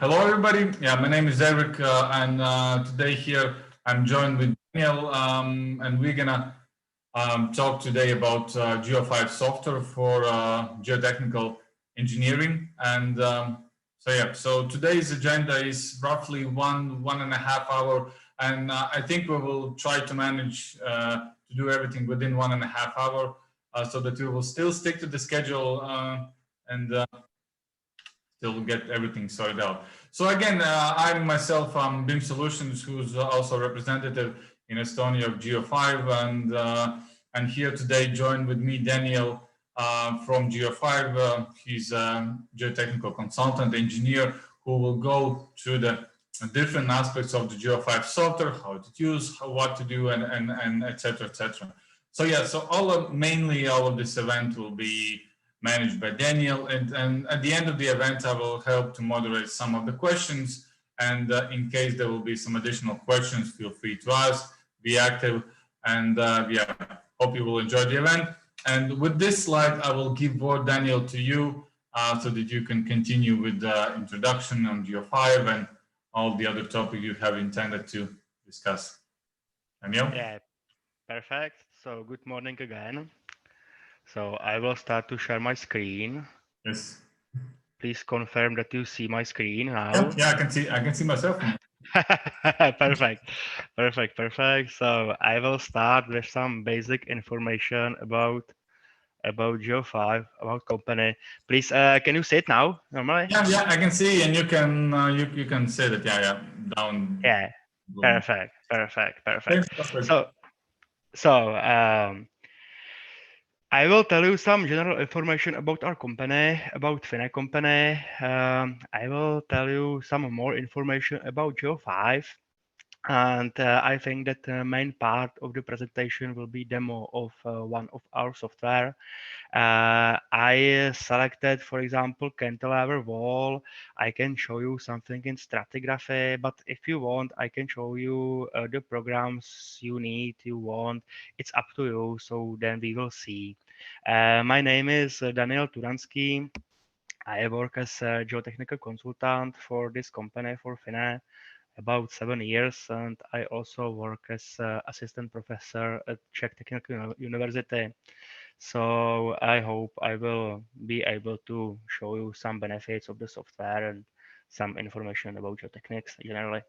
Hello, everybody. Yeah, my name is Eric, and today here I'm joined with Daniel, and we're gonna talk today about Geo5 software for geotechnical engineering. And so today's agenda is roughly one and a half hour, and I think we will try to manage to do everything within 1.5 hours, so that we will still stick to the schedule and still get everything sorted out. So again, I'm myself, BIM Solutions, who's also representative in Estonia of Geo5, and here today joined with me Daniel from Geo5. He's a geotechnical consultant engineer who will go through the different aspects of the Geo5 software, how to use, what to do, and etc. etc. So yeah, so mainly all of this event will be managed by Daniel. And at the end of the event, I will help to moderate some of the questions. And in case there will be some additional questions, feel free to ask, be active. And yeah, hope you will enjoy the event. And with this slide, I will give word, Daniel, to you so that you can continue with the introduction on Geo5 and all the other topics you have intended to discuss. Daniel? Yeah, perfect. So good morning again. So I will start to share my screen. Yes. Please confirm that you see my screen Yeah, now. yeah, I can see myself. Perfect, perfect. So I will start with some basic information about Geo5, about company. Please, can you see it now normally? Yeah, I can see, and you can you can say that. Yeah, down. Yeah, Boom. perfect. Okay, perfect. So I will tell you some general information about our company, about Fine company. I will tell you some more information about Geo5. And I think that the main part of the presentation will be demo of one of our software. I selected, for example, cantilever wall. I can show you something in stratigraphy, but if you want, I can show you the programs you need, you want. It's up to you. So then we will see. My name is Daniel Turansky. I work as a geotechnical consultant for this company for Fine about 7 years, and I also work as assistant professor at Czech Technical University. So I hope I will be able to show you some benefits of the software and some information about geotechnics generally.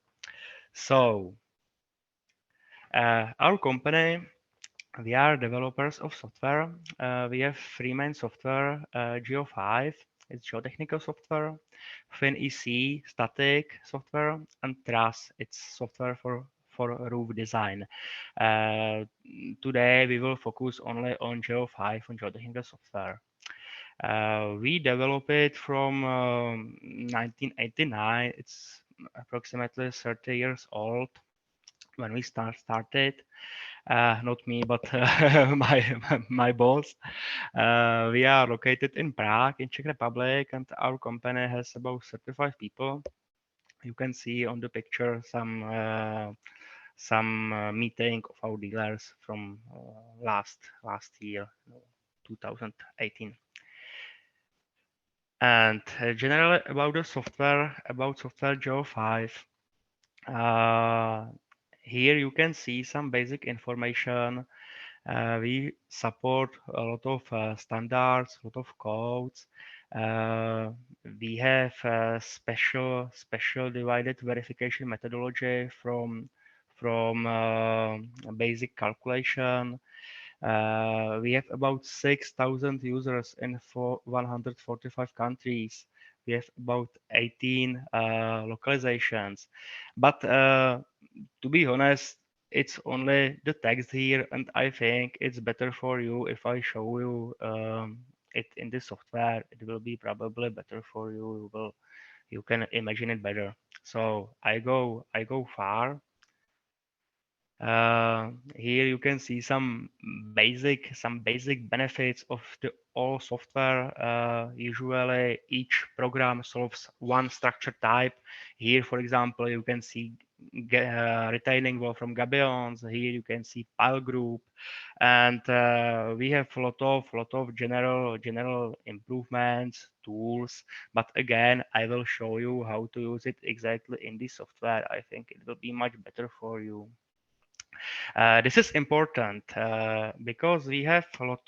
So our company, we are developers of software. We have three main software, Geo5, it's geotechnical software, FinEC, static software, and TRAS, it's software for roof design. Uh, Today we will focus only on Geo5 and geotechnical software. We developed it from 1989. It's approximately 30 years old when we started. Not me, but my boss. We are located in Prague, in Czech Republic, and our company has about 35 people. You can see on the picture some meeting of our dealers from last year, 2018. And generally about the software, about software Geo5. Here you can see some basic information. We support a lot of standards, a lot of codes. We have a special divided verification methodology from basic calculation. We have about 6,000 users in 145 countries. We have about 18 localizations. But to be honest, it's only the text here, and I think it's better for you if I show you it in the software. It will be probably better for you. You can imagine it better. So I go far. Here you can see some basic benefits of the all software. Usually each program solves one structure type. Here, for example, you can see retaining wall from gabions. Here you can see pile group, and we have a lot of general improvements tools. But again, I will show you how to use it exactly in the software. I think it will be much better for you. This is important because we have a lot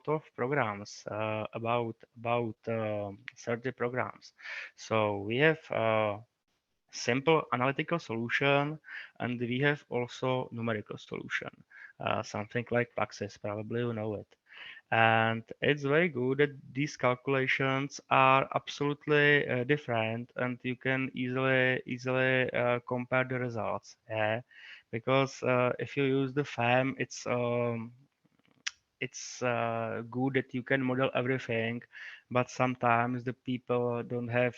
of programs about 30 programs. So we have simple analytical solution, and we have also numerical solution. Something like Paxis, probably you know it. And it's very good that these calculations are absolutely different, and you can easily compare the results. Yeah, because if you use the FAM, it's good that you can model everything, but sometimes the people don't have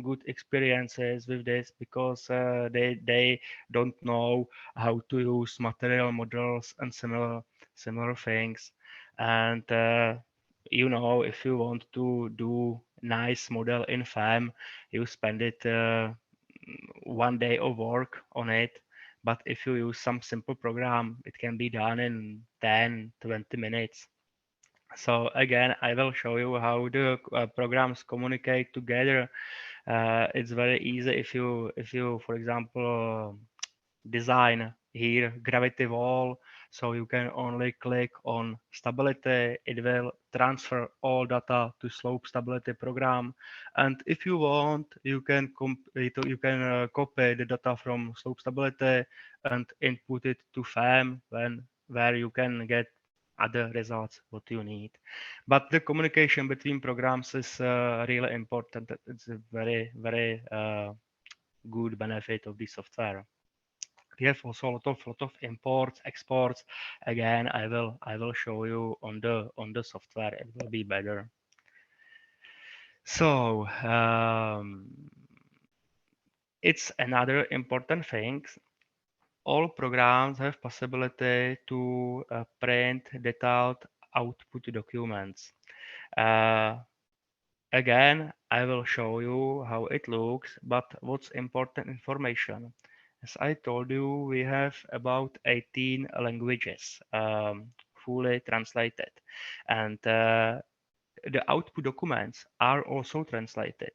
good experiences with this because they don't know how to use material models and similar things. And if you want to do nice model in FAM, you spend it 1 day of work on it. But if you use some simple program, it can be done in 10, 20 minutes. So again, I will show you how the programs communicate together. It's very easy if you, for example, design here gravity wall, so you can only click on stability. It will transfer all data to slope stability program, and if you want, you can copy the data from slope stability and input it to FAM where you can get other results what you need. But the communication between programs is really important. It's a very good benefit of this software. We have also a lot of imports, exports. Again, I will show you on the software. It will be better. So it's another important thing. All programs have possibility to print detailed output documents. Again, I will show you how it looks, but what's important information. As I told you, we have about 18 languages fully translated, and the output documents are also translated.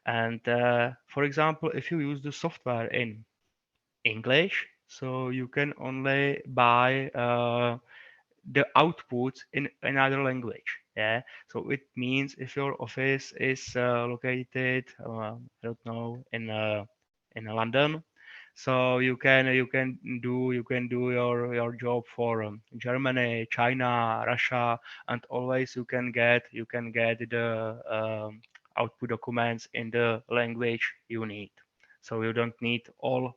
And for example, if you use the software in English, so you can only buy the output in another language. Yeah, so it means if your office is located, I don't know, in London, so you can do your job for Germany, China, Russia, and always you can get the output documents in the language you need. So you don't need all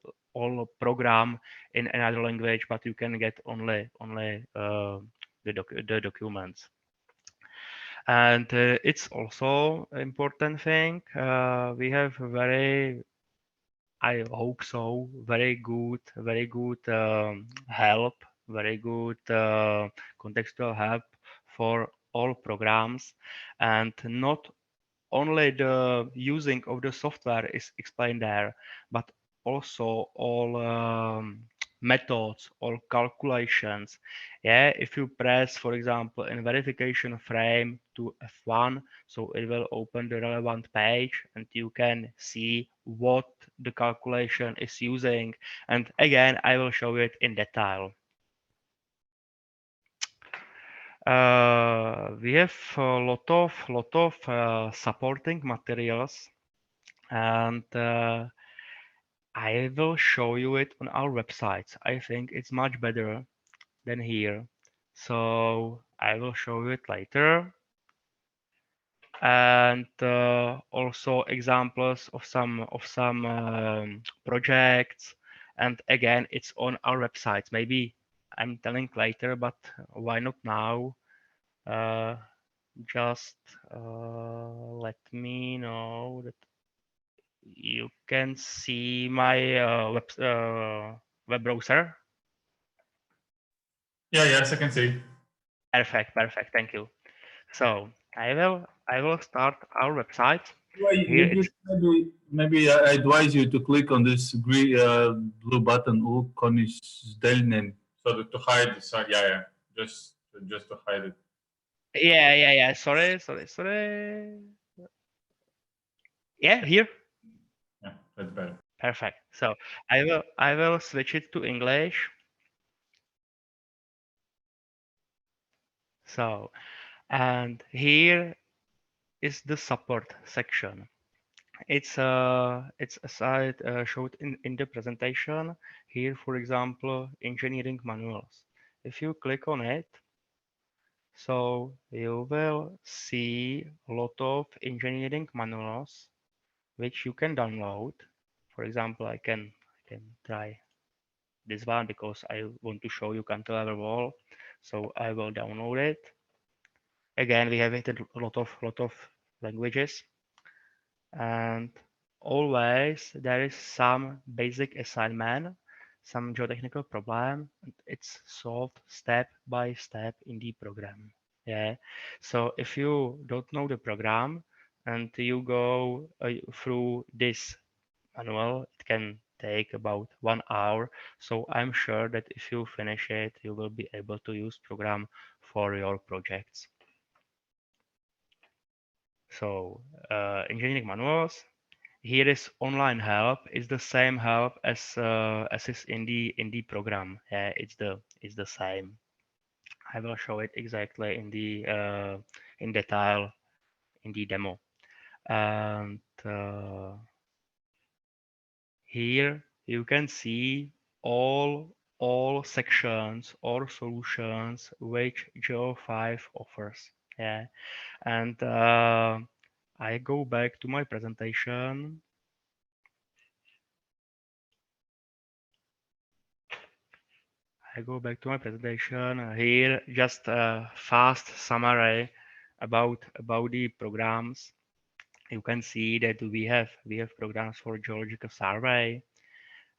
program in another language, but you can get only the documents. And it's also important thing. We have I hope so, very good help, very good contextual help for all programs, and not only the using of the software is explained there, but also all methods, all calculations. Yeah, if you press, for example, in verification frame to F1, so it will open the relevant page and you can see what the calculation is using. And again, I will show it in detail. We have a lot of supporting materials, and I will show you it on our website. I think it's much better than here, so I will show you it later. And also examples of some projects. And again, it's on our website. Maybe I'm telling later, but why not now? Uh, just let me know that you can see my web browser. Yeah, yes, I can see. Perfect. Thank you. So I will start our website. Well, Here it's maybe I advise you to click on this green blue button, Ukonistellnen, so that to hide this. Yeah, just to hide it. yeah. Sorry. Yeah, here. Yeah, that's better. Perfect. So I will switch it to English. So, and here is the support section. It's a site showed in the presentation. Here, for example, engineering manuals. If you click on it, so you will see a lot of engineering manuals which you can download. For example, I can try this one because I want to show you cantilever wall. So I will download it. Again, we have it in a lot of languages, and always there is some basic assignment, some geotechnical problem, and it's solved step by step in the program. Yeah. So if you don't know the program and you go through this manual, it can take about 1 hour. So I'm sure that if you finish it, you will be able to use program for your projects. So engineering manuals. Here is online help. Is the same help as is in the program. Yeah, it's the same. I will show it exactly in detail in the demo. And here you can see all sections or solutions which Geo5 offers. Yeah, and I go back to my presentation. I go back to my presentation. Here, just a fast summary about the programs. You can see that we have programs for geological survey,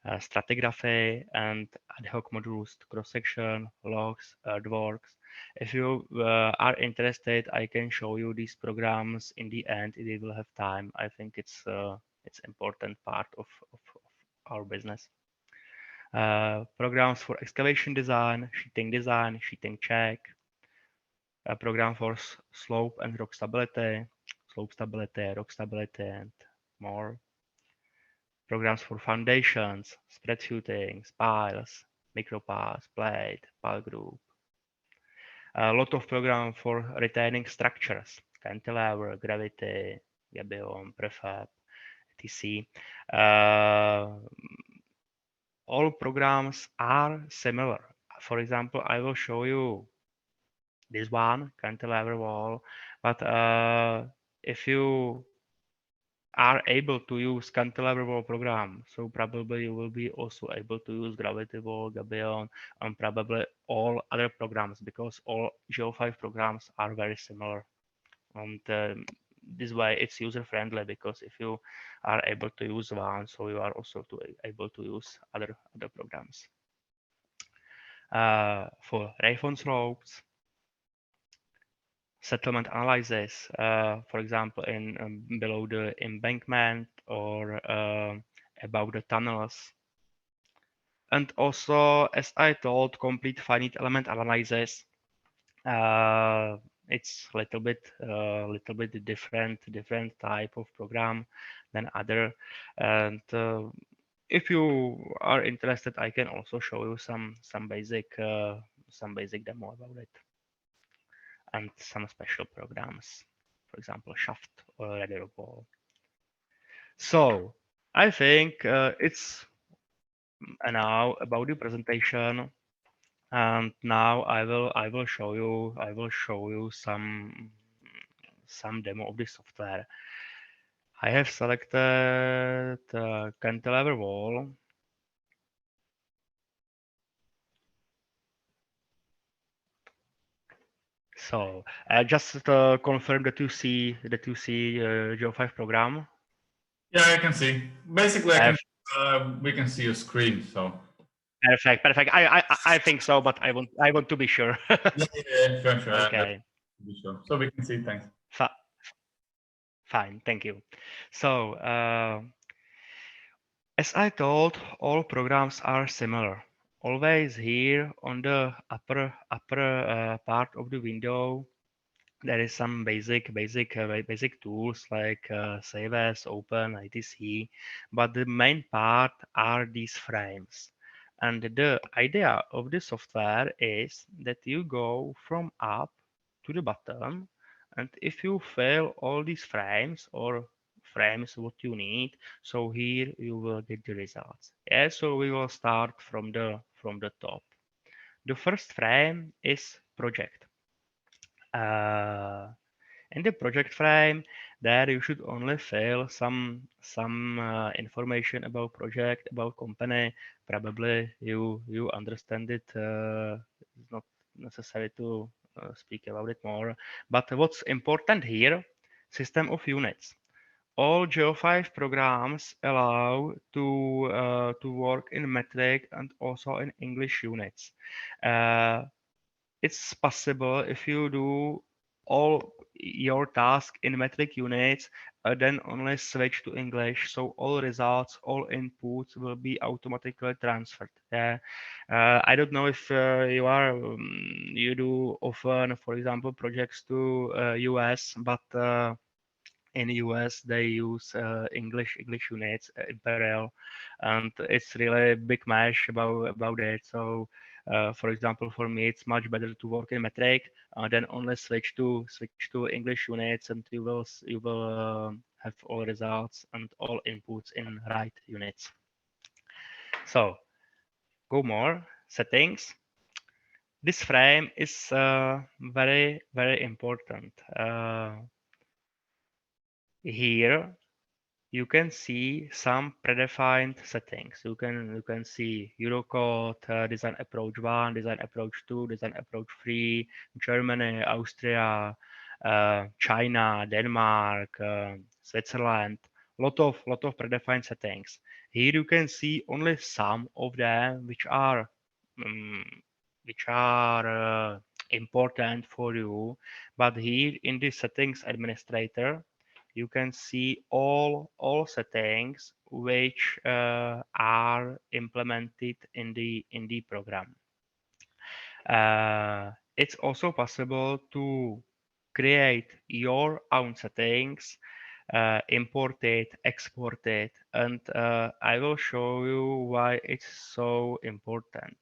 stratigraphy, and ad hoc modules, cross-section, logs, earthworks. If you are interested, I can show you these programs in the end if we will have time. I think it's important part of our business. Programs for excavation design, sheeting check, a program for slope and rock stability, rock stability, and more. Programs for foundations, spread footings, piles, micropiles, plate, pile group. A lot of program for retaining structures, cantilever, gravity, gabion, prefab, etc. All programs are similar. For example, I will show you this one, cantilever wall, but if you are able to use cantilever wall program, so probably you will be also able to use gravity wall, gabion, and probably all other programs, because all Geo5 programs are very similar. And this way it's user friendly, because if you are able to use one, so you are also able to use other programs. For Rayfon slopes, settlement analysis, for example, in below the embankment or about the tunnels. And also, as I told, complete finite element analysis. It's a little bit different type of program than other. And if you are interested, I can also show you some basic demo about it, and some special programs, for example, shaft or radial ball. So I think it's now about the presentation, and now I will show you some demo of the software. I have selected cantilever wall. So just confirm that you see Geo5 program. Yeah, I can see. Basically, we can see your screen. So Perfect. I think so, but I want to be sure. yeah, sure. Okay. Be sure. So we can see. Thanks. Fine, thank you. So, as I told, all programs are similar. Always here on the upper part of the window, there is some basic tools like Save As, Open, etc. But the main part are these frames. And the idea of the software is that you go from up to the bottom, and if you fill all these frames or frames what you need, so here you will get the results. Yeah, so we will start from the top. The first frame is project. Uh, in the project frame, there you should only fill some information about project, about company. Probably you understand it. It's not necessary to speak about it more. But what's important here, system of units. All Geo5 programs allow to work in metric and also in English units. Uh, it's possible if you do all your task in metric units, then only switch to English. So all results, all inputs will be automatically transferred. Yeah. I don't know if you do often, for example, projects to US, but in US they use English units, Imperial, and it's really a big mesh about it. So for example, for me it's much better to work in metric than only switch to English units, and you will have all results and all inputs in right units. So go more settings. This frame is very important. Here you can see some predefined settings. You can see Eurocode, design approach 1, design approach 2, design approach 3, Germany, Austria, China, Denmark, Switzerland. Lot of predefined settings. Here you can see only some of them um, which are important for you. But here in the settings administrator, you can see all settings which are implemented in the program. It's also possible to create your own settings, import it, export it, and I will show you why it's so important.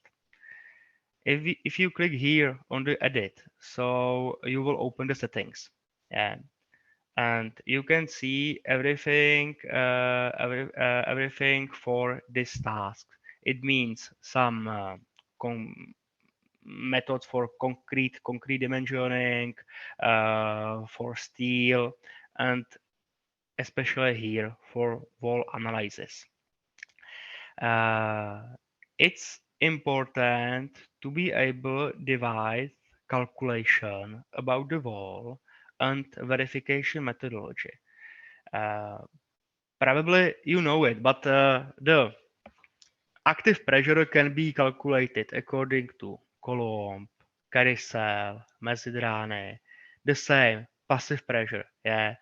If you click here on the edit, so you will open the settings. And you can see everything for this task. It means some methods for concrete dimensioning, for steel, and especially here for wall analysis. It's important to be able to divide calculation about the wall and verification methodology. Uh, Probably you know it, but the active pressure can be calculated according to Coulomb, Carissel, Mezzidrane, the same passive pressure, yeah,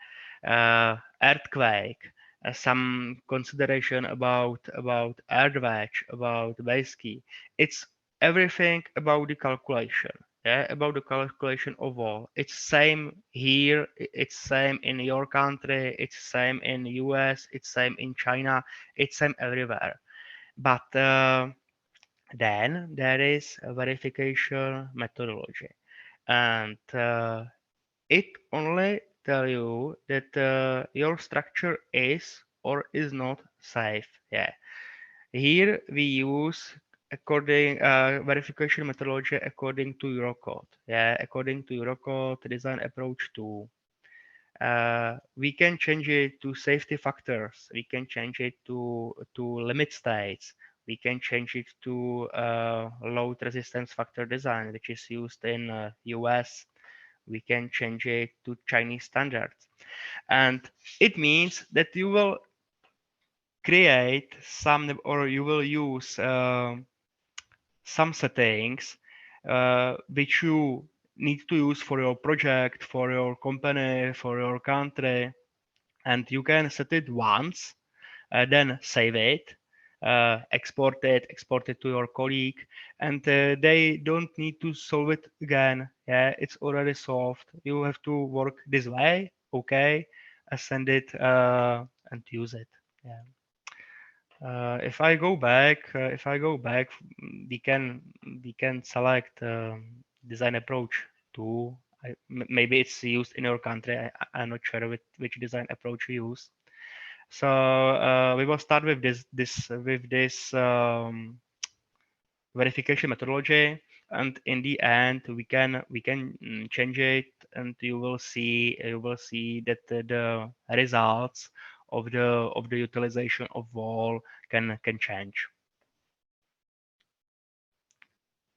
earthquake, some consideration about earth wedge, about base key. It's everything about the calculation. Yeah, about the calculation of all. It's same here. It's same in your country. It's same in US. It's same in China. It's same everywhere. But then there is a verification methodology, and it only tell you that your structure is or is not safe. Yeah. Here we use according verification methodology according to Eurocode. Yeah, according to Eurocode design approach 2. We can change it to safety factors. We can change it to limit states. We can change it to load resistance factor design, which is used in US. We can change it to Chinese standards. And it means that you will create some, or you will use some settings which you need to use for your project, for your company, for your country. and you can set it once, then save it, export it to your colleague, and they don't need to solve it again. Yeah, it's already solved. You have to work this way, okay, send it and use it. Yeah. If I go back, we can select design approach two. Maybe it's used in your country. I'm not sure which design approach you use. So we will start with this verification methodology, and in the end we can change it, and you will see that the results of the utilization of wall can change.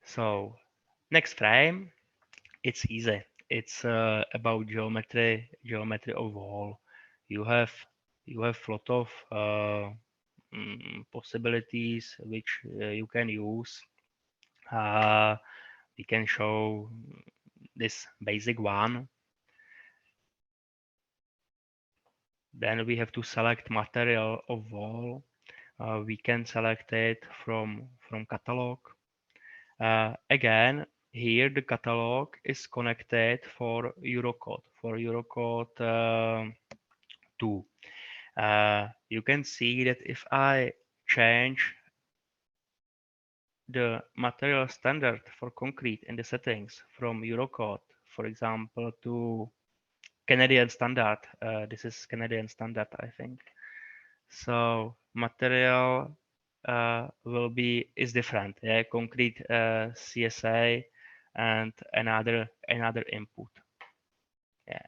So next frame, it's easy. It's about geometry of wall. You have you have lot of possibilities which you can use. Uh, we can show this basic one. Then we have to select material of wall. We can select it from catalog. Again, here the catalog is connected for Eurocode 2. You can see that if I change the material standard for concrete in the settings from Eurocode, for example, to Canadian standard. This is Canadian standard, I think. So material is different. Yeah, concrete CSA and another input. Yeah.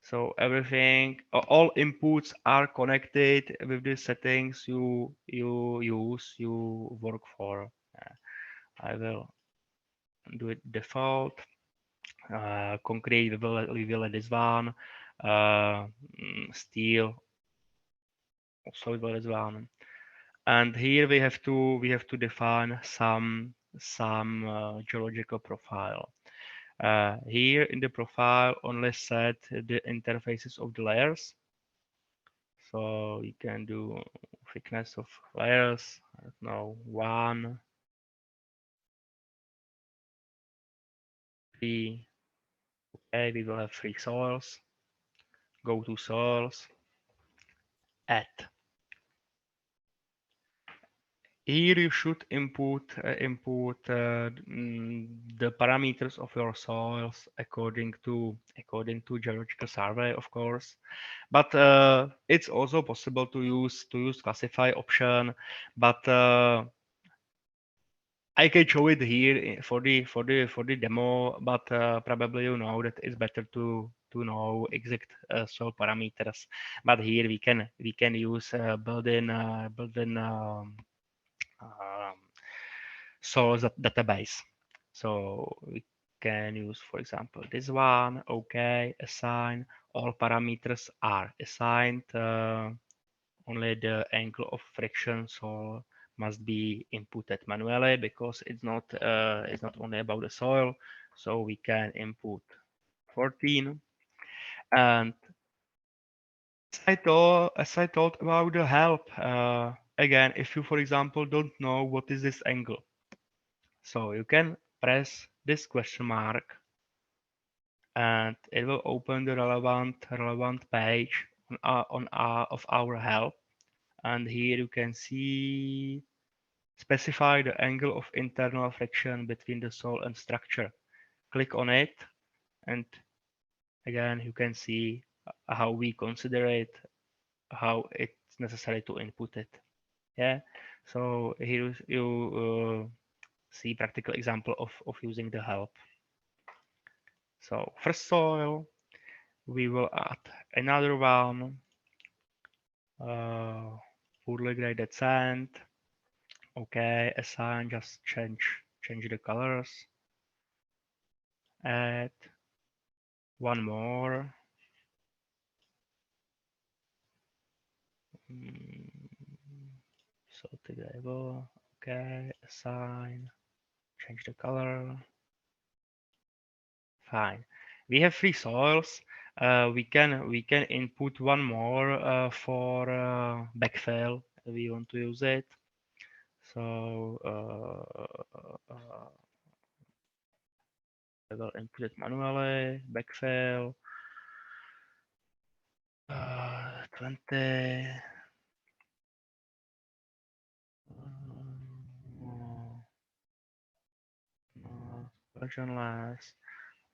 So everything, all inputs are connected with the settings you work for. I will do it default. Concrete we will let this one. Steel also we will let this one. And here we have to define some geological profile. Here in the profile, only set the interfaces of the layers. So you can do thickness of layers. I don't know, 1, 3. Okay, we will have 3 soils. Go to soils, add. Here you should input the parameters of your soils according to geological survey, of course. But it's also possible to use classify option. But I can show it here for the demo. But probably you know that it's better to know exact soil parameters. But here we can use built-in um, source database. So we can use, for example, this one. Okay, assign. All parameters are assigned. Only the angle of friction soil must be inputted manually, because it's not only about the soil. So we can input 14. And as I told about the help, again, if you, for example, don't know what is this angle, so you can press this question mark, and it will open the relevant page of our help. And here you can see specify the angle of internal friction between the soil and structure. Click on it, and again you can see how we consider it, how it's necessary to input it. Yeah. So here you see practical example of using the help. So first soil, we will add another one, poorly graded sand. Okay, assign, just change the colors. Add one more. So table. Okay, assign, change the color. Fine. We have 3 soils, We can input one more for backfill if we want to use it. So I will input it manually. Backfill 20. Versionless,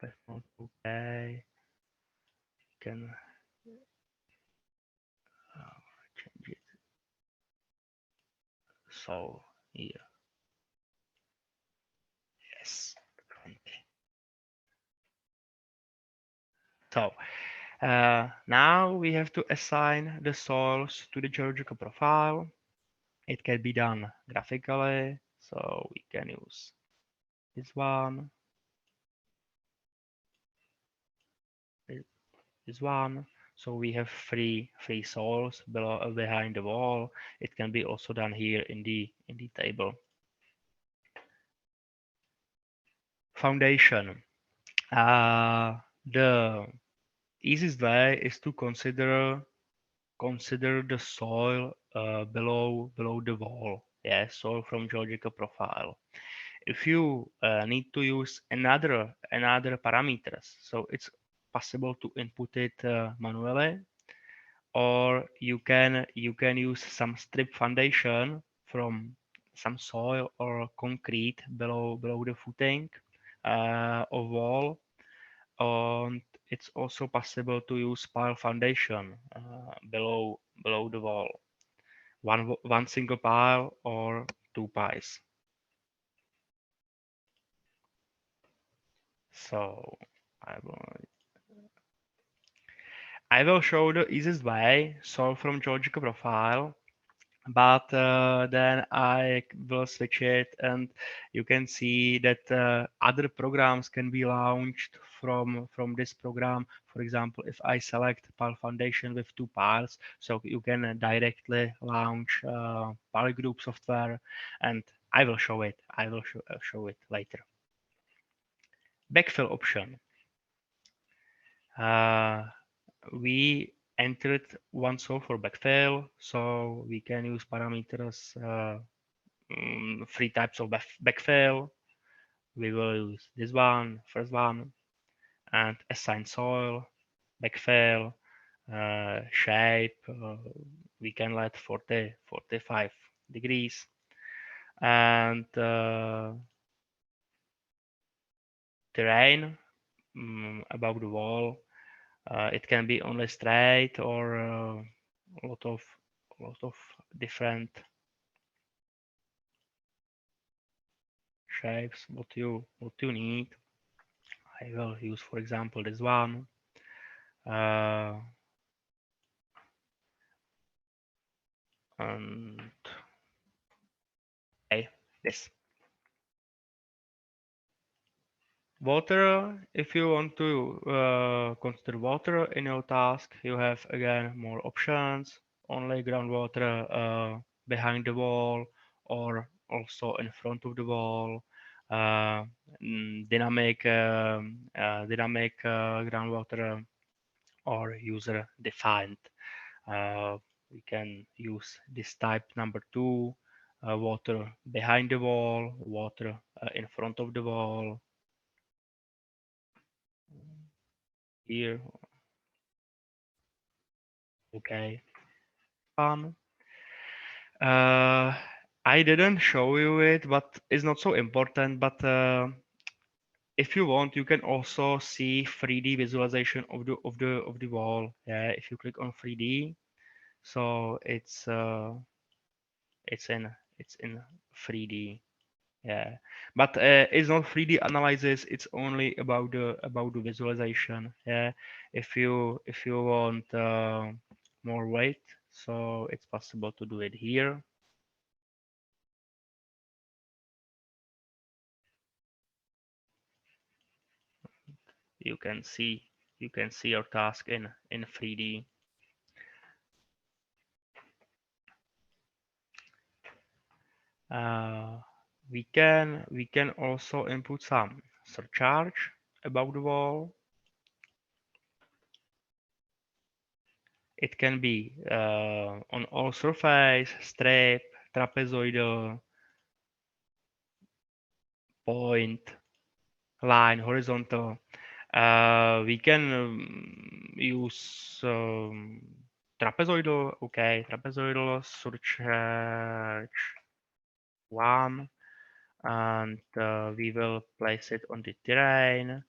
but not okay. Can change it. So here, yes, 20. So now we have to assign the source to the geological profile. It can be done graphically, so we can use this one, this one. So we have three source below behind the wall. It can be also done here in the table. Foundation. The easiest way is to consider the soil below the wall. Yeah, soil from geological profile. If you need to use another parameters, so it's possible to input it manually, or you can use some strip foundation from some soil or concrete below the footing of wall. And it's also possible to use pile foundation below the wall, one single pile or two piles. So I will show the easiest way, solve from geological profile, but then I will switch it, and you can see that other programs can be launched from this program. For example, if I select Pile Foundation with two piles, so you can directly launch Pile Group software, and I will show it. I will show it later. Backfill option. We entered one source for backfill, so we can use parameters, three types of backfill. We will use this one, first one, and assign soil, backfill, shape. We can let 45 degrees, and terrain above the wall. It can be only straight or a lot of different shapes. What you need. I will use, for example, this one. And okay, this. Water, if you want to consider water in your task, you have again more options. Only groundwater behind the wall or also in front of the wall. Dynamic groundwater or user defined. We can use this type number 2, water behind the wall, water in front of the wall. Here, okay. I didn't show you it, but it's not so important. But if you want, you can also see 3D visualization of the wall. Yeah, if you click on 3D, so it's in 3D. Yeah, but it's not 3D analysis. It's only about the visualization. Yeah, if you want more weight, so it's possible to do it here. You can see your task in 3D. We can also input some surcharge above the wall. It can be on all surface, strip, trapezoidal, point, line, horizontal. We can use trapezoidal. Okay, trapezoidal surcharge 1, and we will place it on the terrain.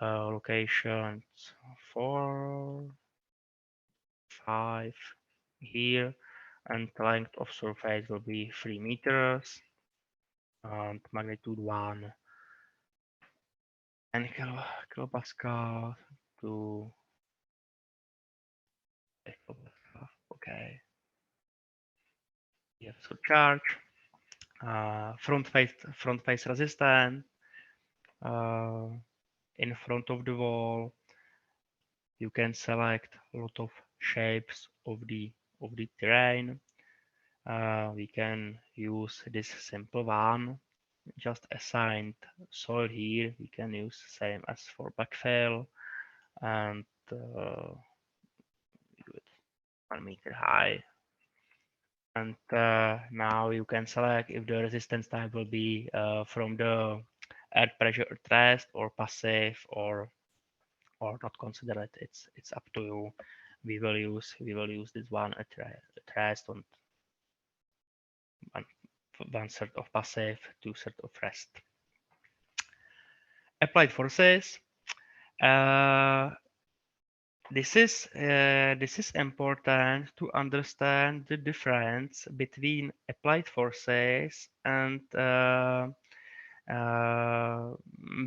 Locations 4, 5 here, and the length of surface will be 3 meters, and magnitude 1 and kilopascal to okay. We have surcharge, front face resistance, in front of the wall. You can select a lot of shapes of the terrain. We can use this simple one, just assigned soil here. We can use same as for backfill, and 1 meter high. And now you can select if the resistance type will be from the earth pressure at rest or passive or not consider it. It's up to you. We will use this one at rest on one third of passive, 2/3 of rest. Applied forces. This is important to understand the difference between applied forces and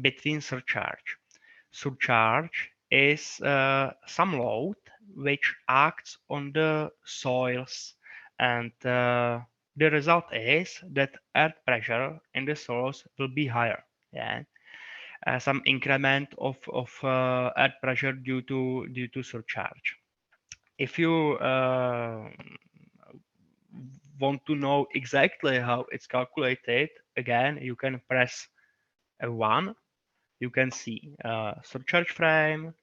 between surcharge. Surcharge is some load which acts on the soils, and the result is that earth pressure in the soils will be higher. Yeah, some increment of earth pressure due to surcharge. If you want to know exactly how it's calculated, again, you can press a 1. You can see surcharge frame.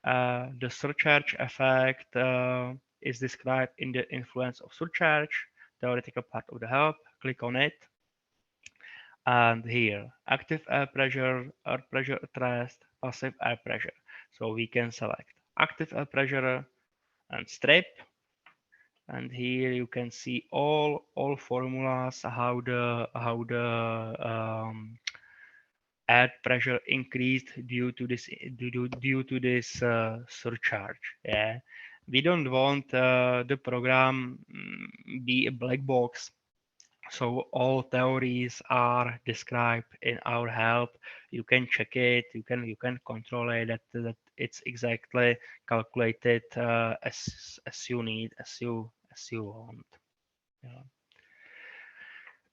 The surcharge effect is described in the influence of surcharge, theoretical part of the help. Click on it. And here, active air pressure at rest, passive air pressure. So we can select active air pressure and strip. And here you can see all formulas how the air pressure increased due to this surcharge. Yeah, we don't want the program be a black box. So all theories are described in our help. You can check it. You can control it. That it's exactly calculated as you need, as you want. Yeah.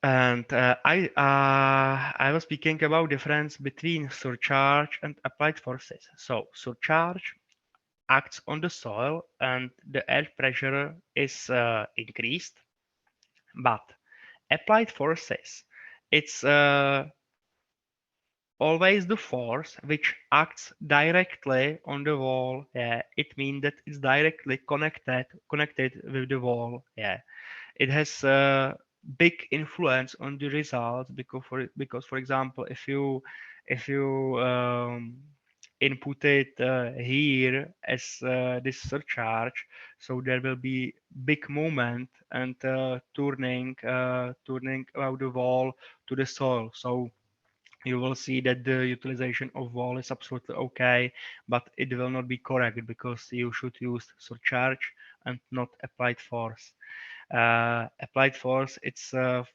And I was speaking about difference between surcharge and applied forces. So surcharge acts on the soil and the air pressure is increased, but applied forces, it's always the force which acts directly on the wall. Yeah, it means that it's directly connected with the wall. Yeah, it has a big influence on the results because for example, if you input it here as this surcharge, so there will be big movement and turning about the wall to the soil. So you will see that the utilization of wall is absolutely okay, but it will not be correct because you should use surcharge and not applied force. Applied force, it's for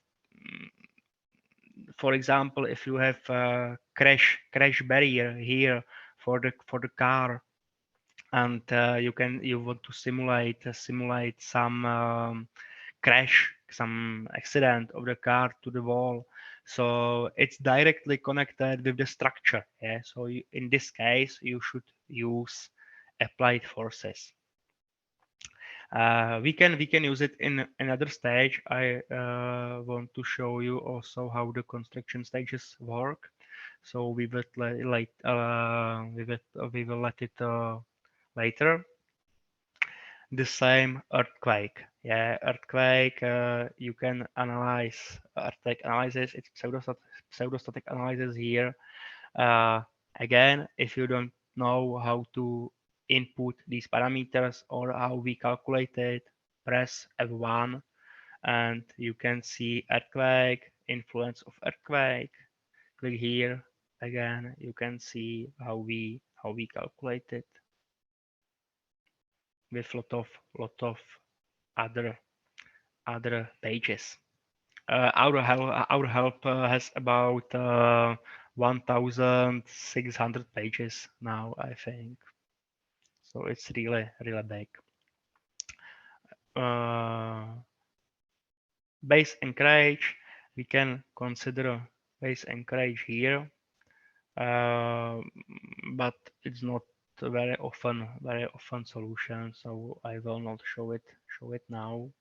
example, if you have a crash barrier here for the car, and you want to simulate some crash, some accident of the car to the wall. So it's directly connected with the structure. Yeah. So in this case, you should use applied forces. We can use it in another stage. I want to show you also how the construction stages work. So we will we will let it later. the same earthquake. Yeah, earthquake. You can analyze earthquake analysis. It's pseudostatic analysis here. Again, if you don't know how to input these parameters or how we calculate it, press F1 and you can see earthquake, influence of earthquake. Click here. Again, you can see how we calculate it with lot of other pages. Our help has about 1,600 pages now, I think. So it's really big. Base anchorage, we can consider base anchorage here, but it's not very often solution, so I will not show it now.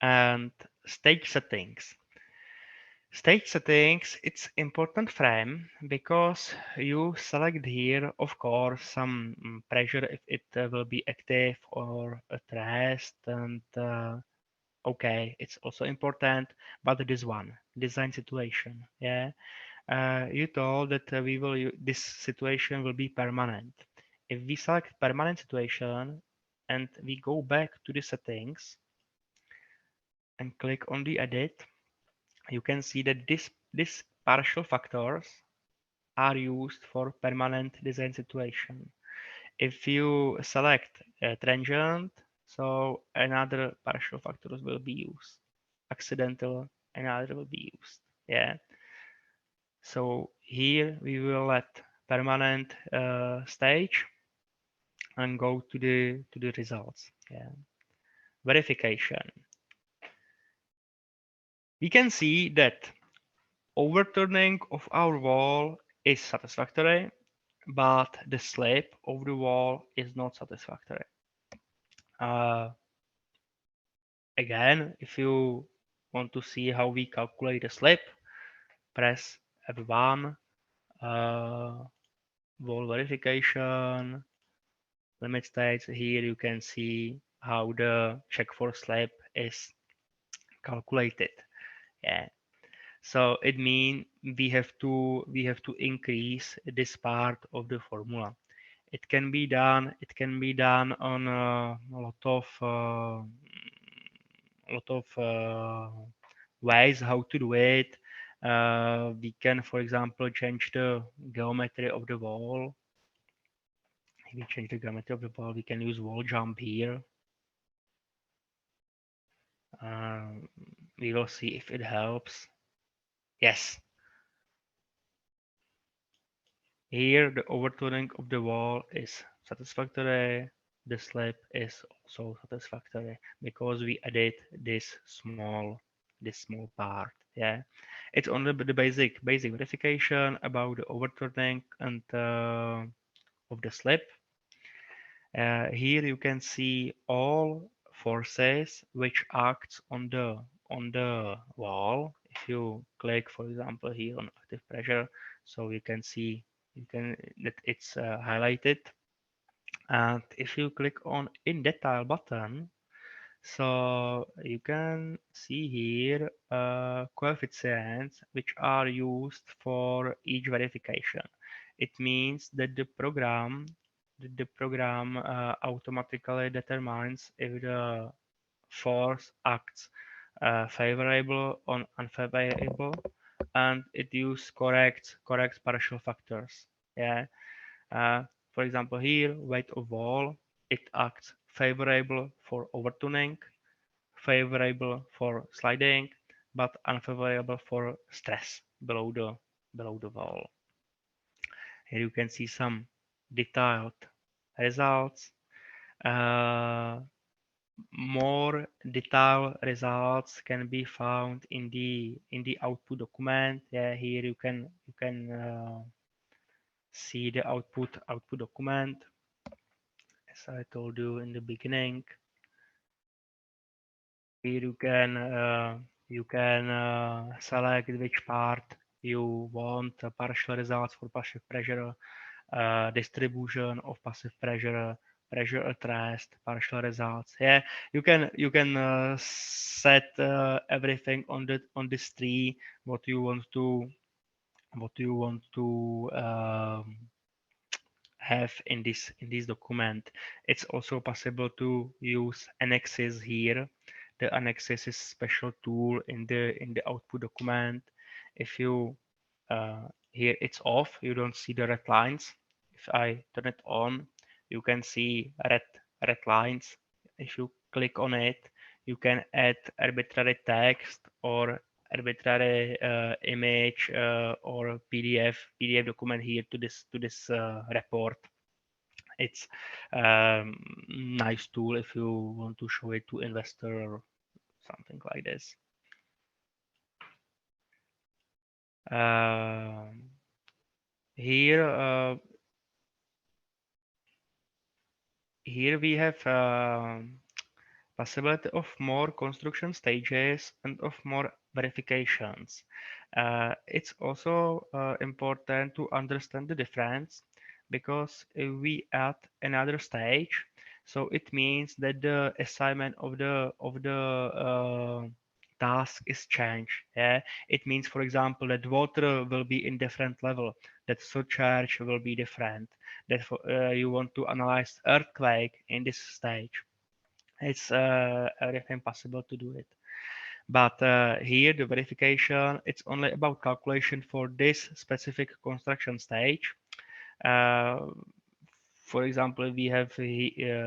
And stage settings. Stage settings, it's important frame because you select here, of course, some pressure if it will be active or at rest, and okay, it's also important, but this one, design situation, yeah. You told that this situation will be permanent. If we select permanent situation and we go back to the settings and click on the edit, you can see that this partial factors are used for permanent design situation. If you select transient, so another partial factors will be used. Accidental, another will be used. Yeah. So here we will let permanent stage and go to the results. Yeah. Verification. We can see that overturning of our wall is satisfactory, but the slope of the wall is not satisfactory. Again, if you want to see how we calculate the slope, press F1, wall verification, limit states. Here you can see how the check for slope is calculated. Yeah. So it means we have to increase this part of the formula. It can be done. It can be done on a lot of ways how to do it. We can, for example, change the geometry of the wall. If we change the geometry of the wall, we can use wall jump here. We will see if it helps. Yes. Here, the overturning of the wall is satisfactory. The slope is also satisfactory because we added this small part. Yeah, it's only the basic verification about the overturning and of the slope. Here you can see all forces which acts on the wall. If you click, for example, here on active pressure, so you can see that it's highlighted. And if you click on in detail button, so you can see here coefficients which are used for each verification. It means that the program automatically determines if the force acts favorable or unfavorable, and it uses correct partial factors. Yeah. For example, here weight of wall, it acts favorable for overturning, favorable for sliding, but unfavorable for stress below the wall. Here you can see some detailed results. More detailed results can be found in the output document. Yeah, here you can see the output document. As I told you in the beginning, here you can select which part you want partial results for passive pressure, distribution of passive pressure, pressure at rest, partial results. Yeah, you can set everything on this tree what you want to have in this document. It's also possible to use annexes here. The annexes is special tool in the output document. If you here it's off, you don't see the red lines. If I turn it on, you can see red lines. If you click on it, you can add arbitrary text or arbitrary image or PDF document here to this report. It's nice tool if you want to show it to investor or something like this. Here here we have possibility of more construction stages and of more verifications. It's also important to understand the difference because if we add another stage, so it means that the assignment of the task is changed. Yeah, it means, for example, that water will be in different level, that surcharge will be different, that you want to analyze earthquake in this stage. It's everything possible to do it. But here the verification, it's only about calculation for this specific construction stage. Uh, for example, we have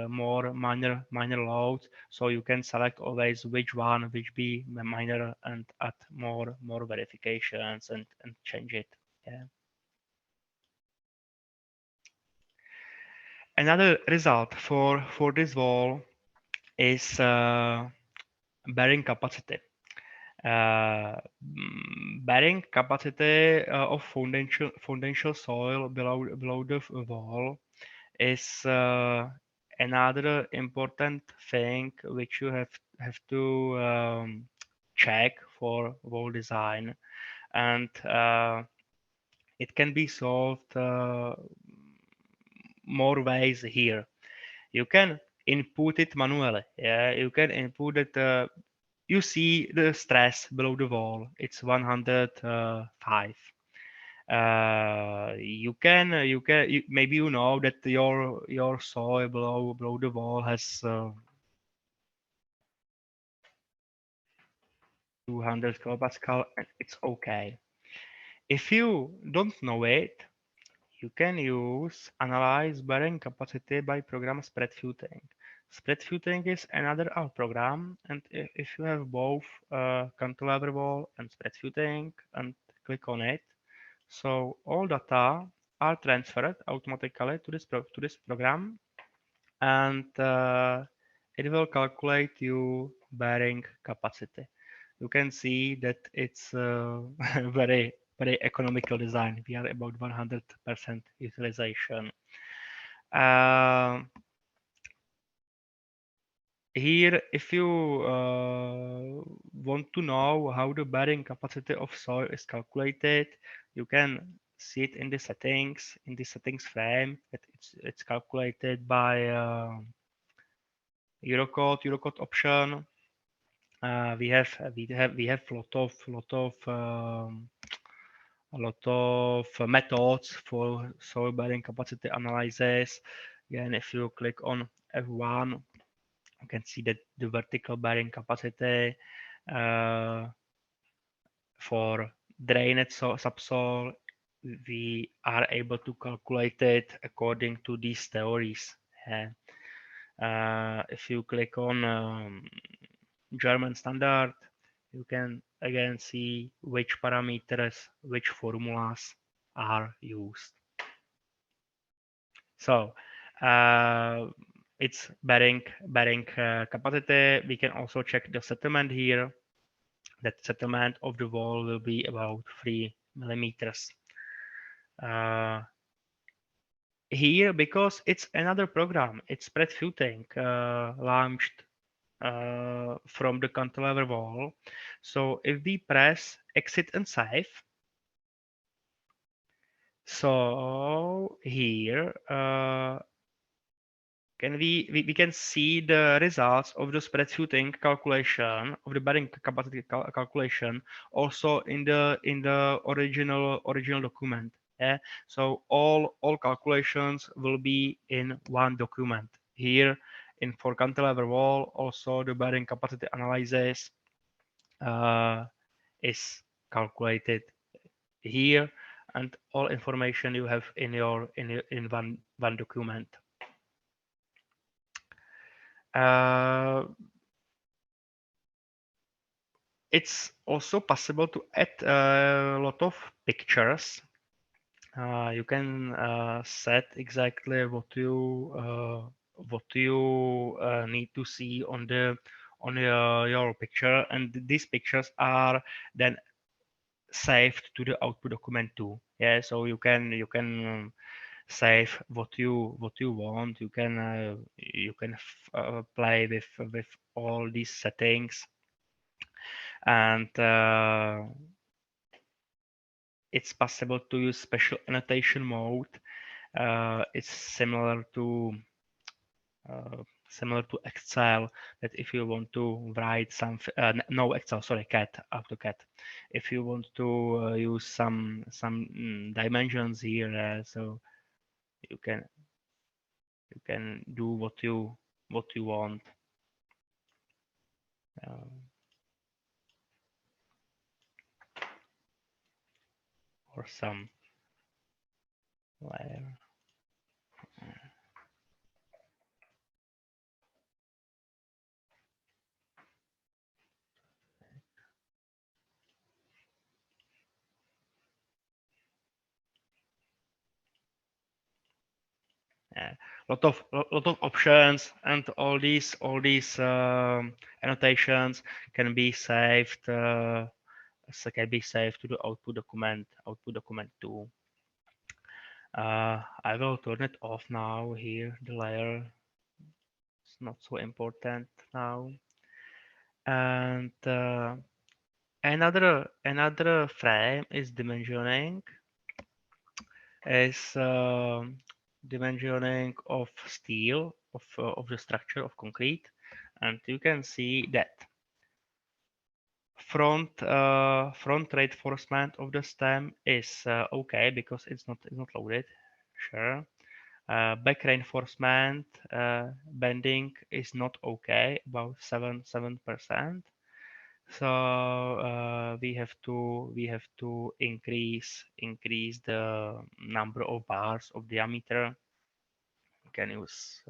more minor loads, so you can select always which one, which be minor, and add more verifications and change it. Yeah. Another result for this wall is bearing capacity. Bearing capacity of foundation soil below the wall is another important thing which you have to check for wall design, and it can be solved more ways here. You can input it manually. Yeah, you can input it. You see the stress below the wall. It's 105. Maybe you know that your soil below the wall has 200 kilopascal, and it's okay. If you don't know it, you can use analyze bearing capacity by program SpreadFuting. SpreadFuting is another R program, and if you have both cantilever wall and SpreadFuting and click on it, so all data are transferred automatically to this program, and it will calculate you bearing capacity. You can see that it's very economical design. We are about 100% utilization. Here, if you want to know how the bearing capacity of soil is calculated, you can see it in the settings frame. It's calculated by Eurocode option. We have a lot of methods for soil bearing capacity analysis. Again, if you click on F1, you can see that the vertical bearing capacity for drained subsoil, we are able to calculate it according to these theories. If you click on German standard, you can again see which parameters, which formulas are used. So it's bearing capacity. We can also check the settlement here. That settlement of the wall will be about 3 millimeters. Here, because it's another program, it's SpreadFuting launched from the cantilever wall. So if we press exit and save, so here we can see the results of the spread shooting calculation of the bearing capacity calculation also in the original document. Yeah, so all calculations will be in one document. Here in for cantilever wall, also the bearing capacity analysis is calculated here, and all information you have in one document. It's also possible to add a lot of pictures. You can set exactly what you need to see on your picture, and these pictures are then saved to the output document too. Yeah, so you can save what you want. You can play with all these settings, and it's possible to use special annotation mode. It's similar to Excel, that if you want to write some no Excel, sorry, AutoCAD. If you want to use some dimensions here, so you can do what you want. Or some layer. Lot of options, and all these annotations can be saved to the output document too. I will turn it off now. Here the layer is not so important now, and another frame is dimensioning. Is dimensioning of steel of the structure of concrete, and you can see that front reinforcement of the stem is okay because it's not loaded. Sure. Back reinforcement bending is not okay, about 7%. So we have to increase the number of bars of diameter. We can use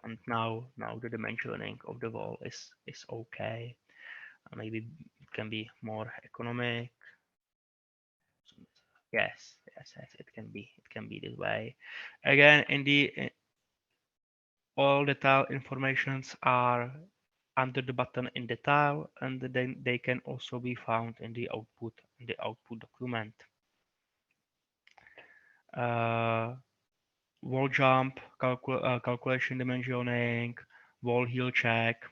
and now the dimensioning of the wall is okay. Maybe it can be more economic. Yes, it can be this way. Again, in the all detail informations are under the button in detail, and then they can also be found in the output document. Wall jump calculation dimensioning, wall heel check.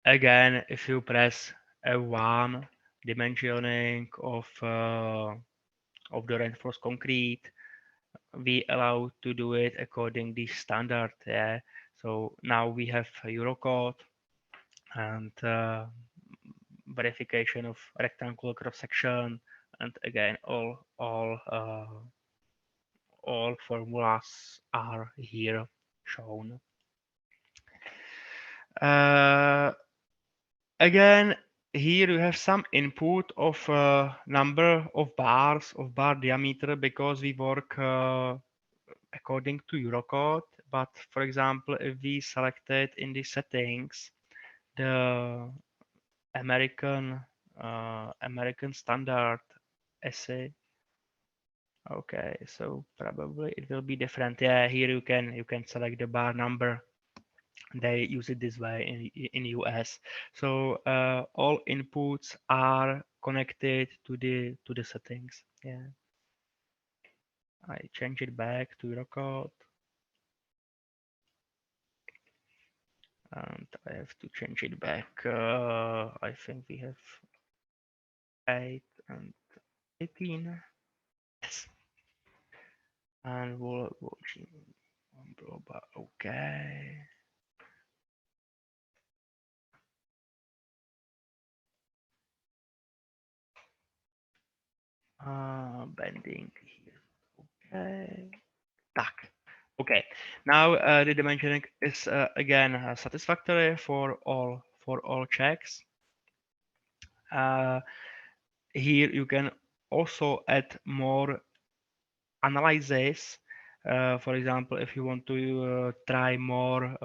Again, if you press F1, dimensioning of the reinforced concrete, we allow to do it according the standard. Yeah. So now we have Eurocode and verification of rectangular cross section, and again all formulas are here shown. Again, here you have some input of number of bars of bar diameter, because we work according to Eurocode. But for example, if we selected in the settings the American standard essay. Okay, so probably it will be different. Yeah, here you can select the bar number. They use it this way in US. So all inputs are connected to the settings. Yeah, I change it back to Eurocode, and I have to change it back. I think we have 8 and 18. Yes. and we'll okay. Bending here. Okay. Tak. Okay. Now the dimensioning is again satisfactory for all checks. Here you can also add more analysis. For example, if you want to try more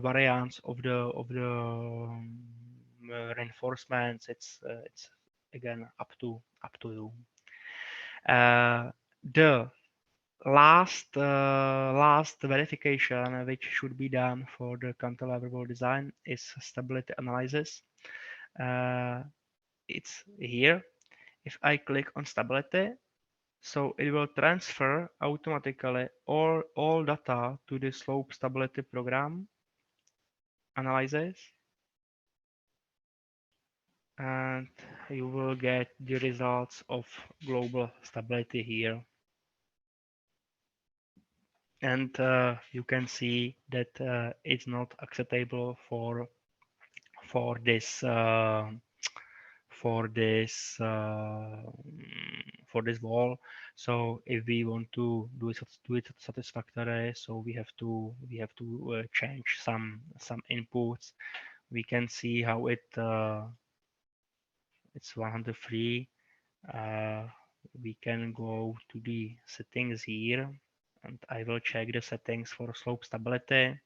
variants of the reinforcements, it's again up to you. The last verification which should be done for the cantilever design is stability analysis. It's here. If I click on stability, so it will transfer automatically all data to the slope stability program analysis, and you will get the results of global stability here. And you can see that it's not acceptable for this for this wall. So if we want to do it satisfactory, so we have to change some inputs. We can see how it's 103. We can go to the settings here, and I will check the settings for slope stability,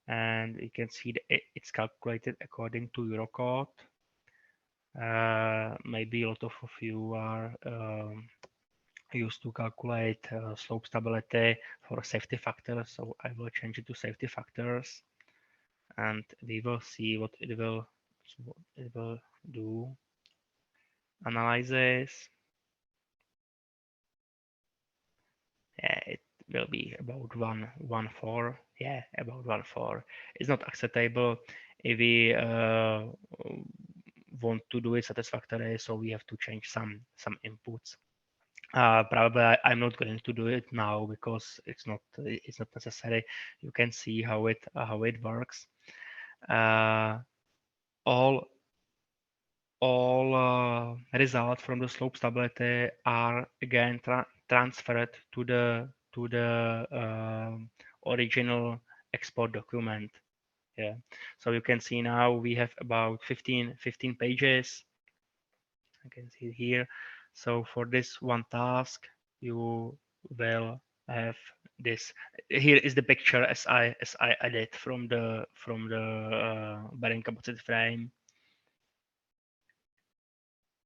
and you can see that it's calculated according to Eurocode. Maybe a lot of you are used to calculate slope stability for safety factors, so I will change it to safety factors, and we will see what it will do. Analysis. Yeah, it will be about 1.4. Yeah, about 1.4. It's not acceptable if we want to do it satisfactory, so we have to change some inputs. Probably I'm not going to do it now because it's not necessary. You can see how it works. All results from the slope stability are again transferred to the original export document. Yeah, so you can see now we have about 15 pages. You can see it here. So for this one task, you will have this. Here is the picture as I added from the bearing capacity frame.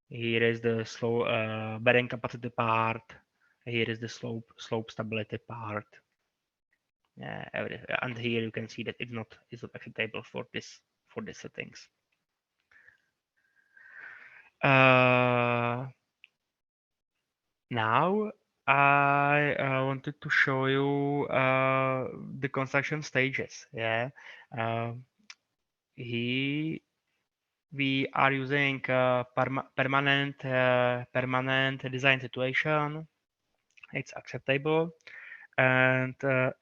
Here is the bearing capacity part. Here is the slope stability part. And here you can see that it's not acceptable for this settings. Now I wanted to show you the construction stages. Yeah, here we are using permanent design situation. It's acceptable, and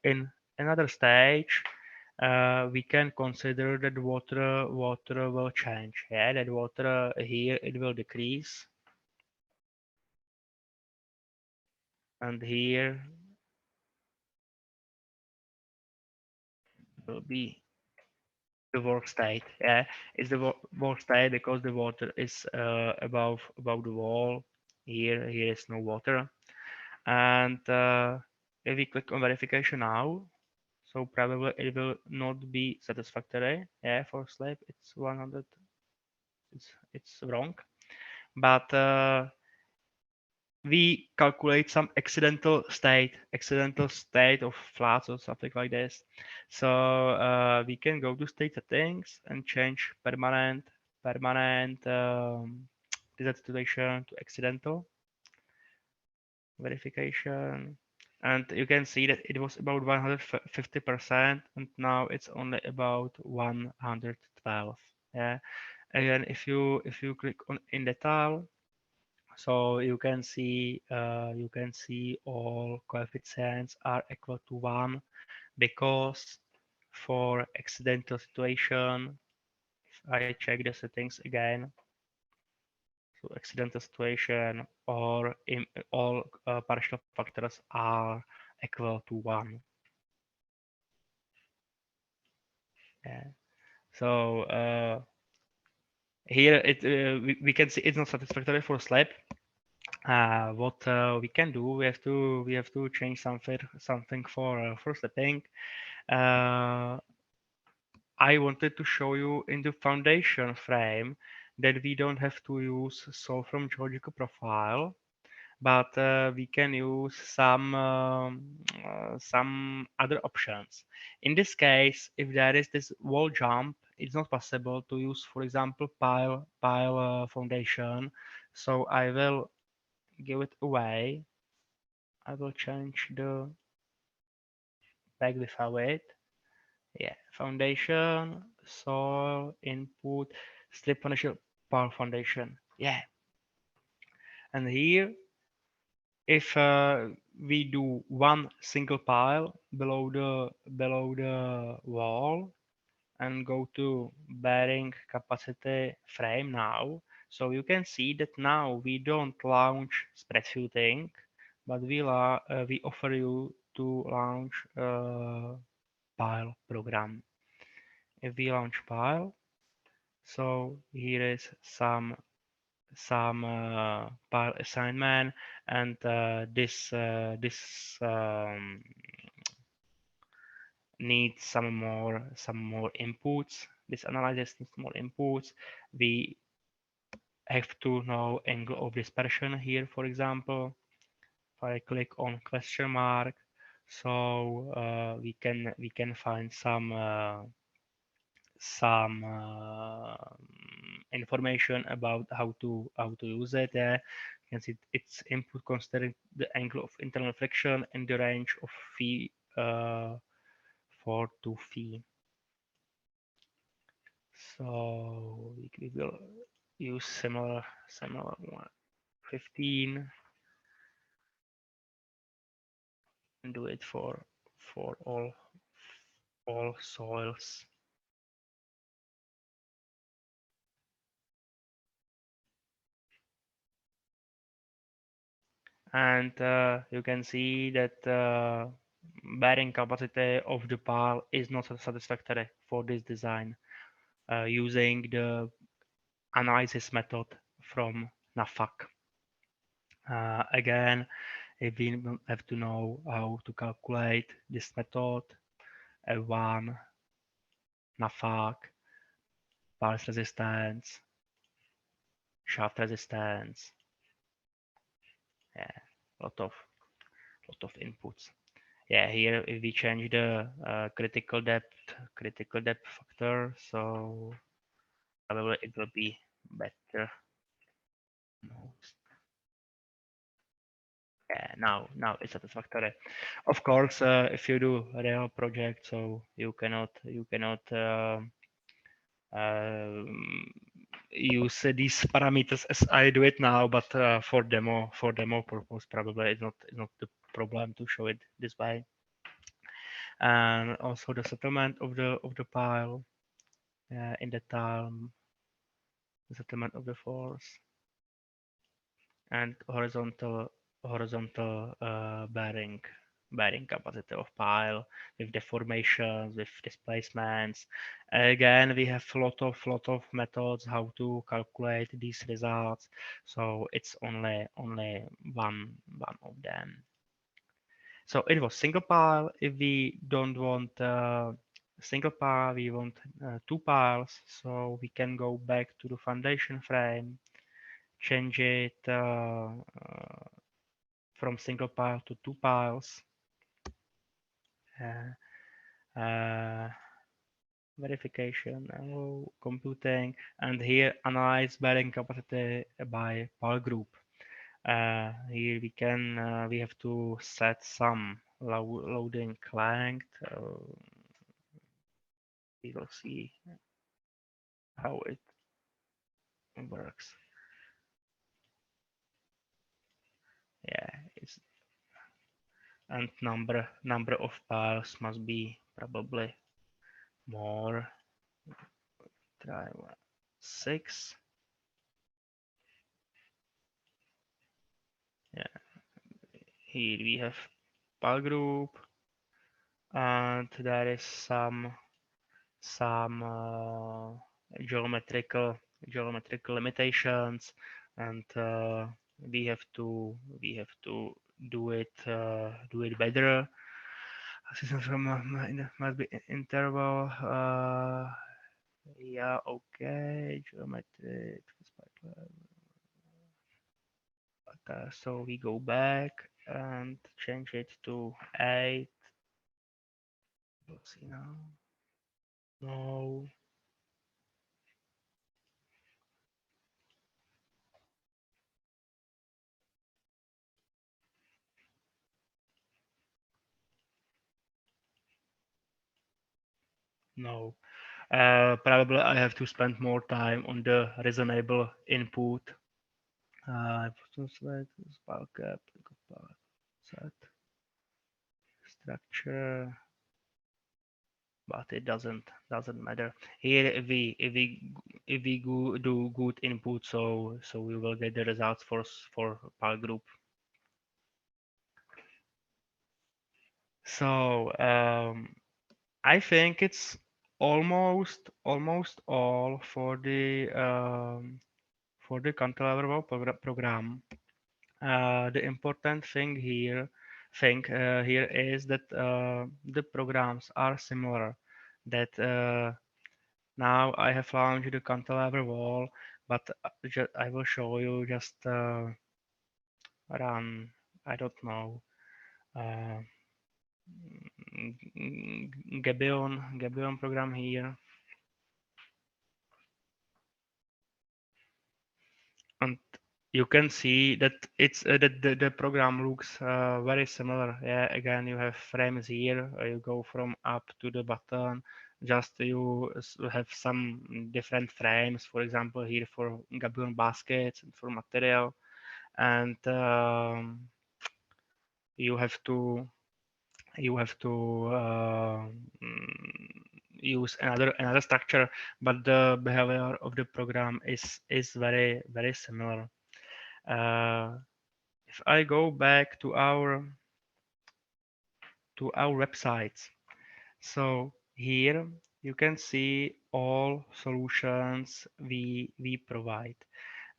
in another stage we can consider that water will change. Yeah, that water here it will decrease, and here will be the work state. Yeah, it's the work state because the water is above the wall. Here is no water, and if we click on verification now, so probably it will not be satisfactory. Yeah, for slab it's 100. It's wrong, but we calculate some accidental state of floods or something like this. So we can go to state settings and change permanent design situation to accidental verification, and you can see that it was about 150%, and now it's only about 112. Yeah, again, if you click on in detail, So you can see all coefficients are equal to 1 because for accidental situation, if I check the settings again, so accidental situation or in all partial factors are equal to 1. Yeah. So here we can see it's not satisfactory for SLAP. What we can do, we have to change something for stepping. I wanted to show you in the foundation frame that we don't have to use solve from geological profile, but we can use some other options. In this case, if there is this wall jump, it's not possible to use, for example, pile foundation. So I will give it away. I will change the back without it. Yeah, foundation, soil, input, slip foundation, pile foundation. Yeah, and here, if we do one single pile below the wall and go to bearing capacity frame now, so you can see that now we don't launch spread shooting, but we offer you to launch pile program. If we launch pile, so here is some pile assignment, and this needs some more inputs. This analysis needs more inputs. We have to know angle of dispersion here, for example. If I click on question mark, so we can find some information about how to use it. You can see its input considering the angle of internal friction in the range of phi 4 to phi. So we will use similar one, 15, and do it for all soils. And you can see that bearing capacity of the pile is not satisfactory for this design using the analysis method from NAFAC. Again, if we have to know how to calculate this method, L1, NAFAC, pulse resistance, shaft resistance, yeah, lot of inputs. Yeah, here if we change the critical depth factor, so probably it will be better. Yeah, now it's satisfactory. Of course, if you do a real project, so you cannot um, use these parameters as I do it now, but for demo purpose, probably it's not the problem to show it this way. And also the settlement of the pile in the time, the settlement of the force, and horizontal bearing capacity of pile with deformations, with displacements. Again, we have lot of methods how to calculate these results. So it's only one of them. So it was single pile. If we don't want single pile, we want two piles. So we can go back to the foundation frame, change it from single pile to two piles. Verification, computing, and here analyze bearing capacity by pile group. Here we have to set some loading length. We will see how it works. yeah, it's and number of files must be probably more. Try 6. Yeah, here we have file group, and there is some geometrical limitations, and we have to do it better. System from must be interval. Yeah, okay. Geometry. So we go back and change it to 8. Let's see now. No. No. Probably I have to spend more time on the reasonable input. Select file cap, set structure, but it doesn't matter. Here, if we do good input, so we will get the results for file group. So I think it's almost all for the cantilever program. The important thing here is that the programs are similar. That now I have launched the cantilever wall, but I will show you just run. I don't know. Uh, Gabion program here, and you can see that it's that the program looks very similar. Yeah, again you have frames here. You go from up to the button. Just you have some different frames. For example, here for Gabion baskets and for material, and you have to you have to use another structure, but the behavior of the program is very similar. If I go back to our websites, so here you can see all solutions we provide.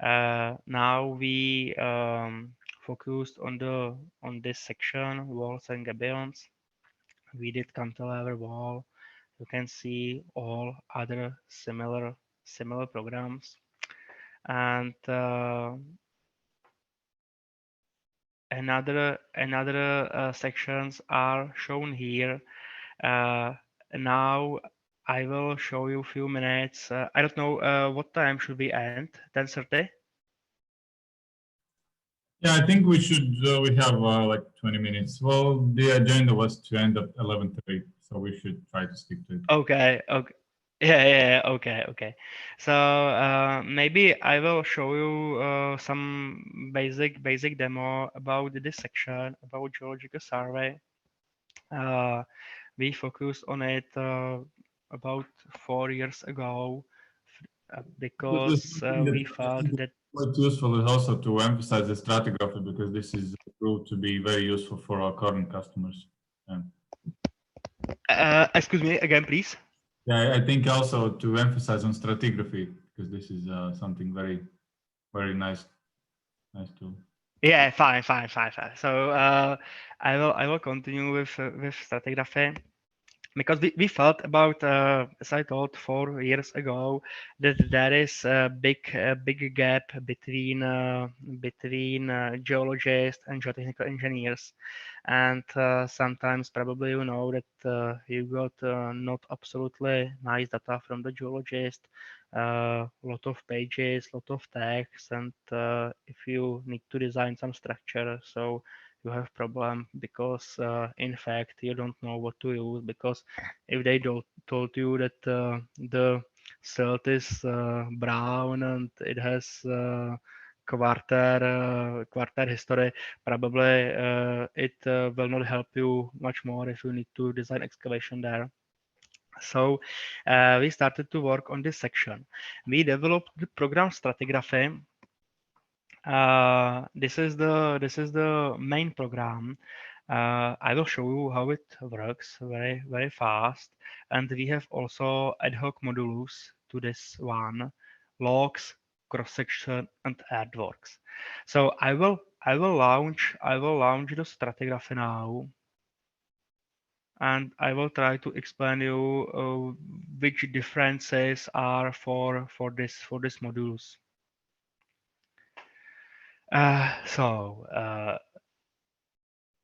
Now we focused on this section, walls and gabions. We did cantilever wall. You can see all other similar programs, and another sections are shown here. Uh, Now I will show you a few minutes. I don't know what time should we end? 10:30? Yeah, I think we should. We have like 20 minutes. Well, the agenda was to end at 11:30, so we should try to stick to it. Okay, okay. Yeah, okay. So maybe I will show you some basic demo about this section about geological survey. Uh, we focused on it about 4 years ago The because thing that we I felt think is that. quite useful is also to emphasize the stratigraphy because this is proved to be very useful for our current customers. Yeah. Excuse me again, please. Yeah, I think also to emphasize on stratigraphy because this is something very nice tool. Yeah, fine. So I will continue with stratigraphy. Because we felt about, as I told 4 years ago, that there is a big gap between geologists and geotechnical engineers, and sometimes probably you know that you got not absolutely nice data from the geologist, lot of pages, lot of text, and if you need to design some structure, so you have problem because in fact you don't know what to use, because if they told you that the silt is brown and it has quarter history. Probably it will not help you much more if you need to design excavation there. So we started to work on this section. We developed the program stratigraphy. This is the main program. I will show you how it works very fast. And we have also ad hoc modules to this one: logs, cross section, and earthworks. So I will launch the stratigraphy now, and I will try to explain you which differences are for this modules.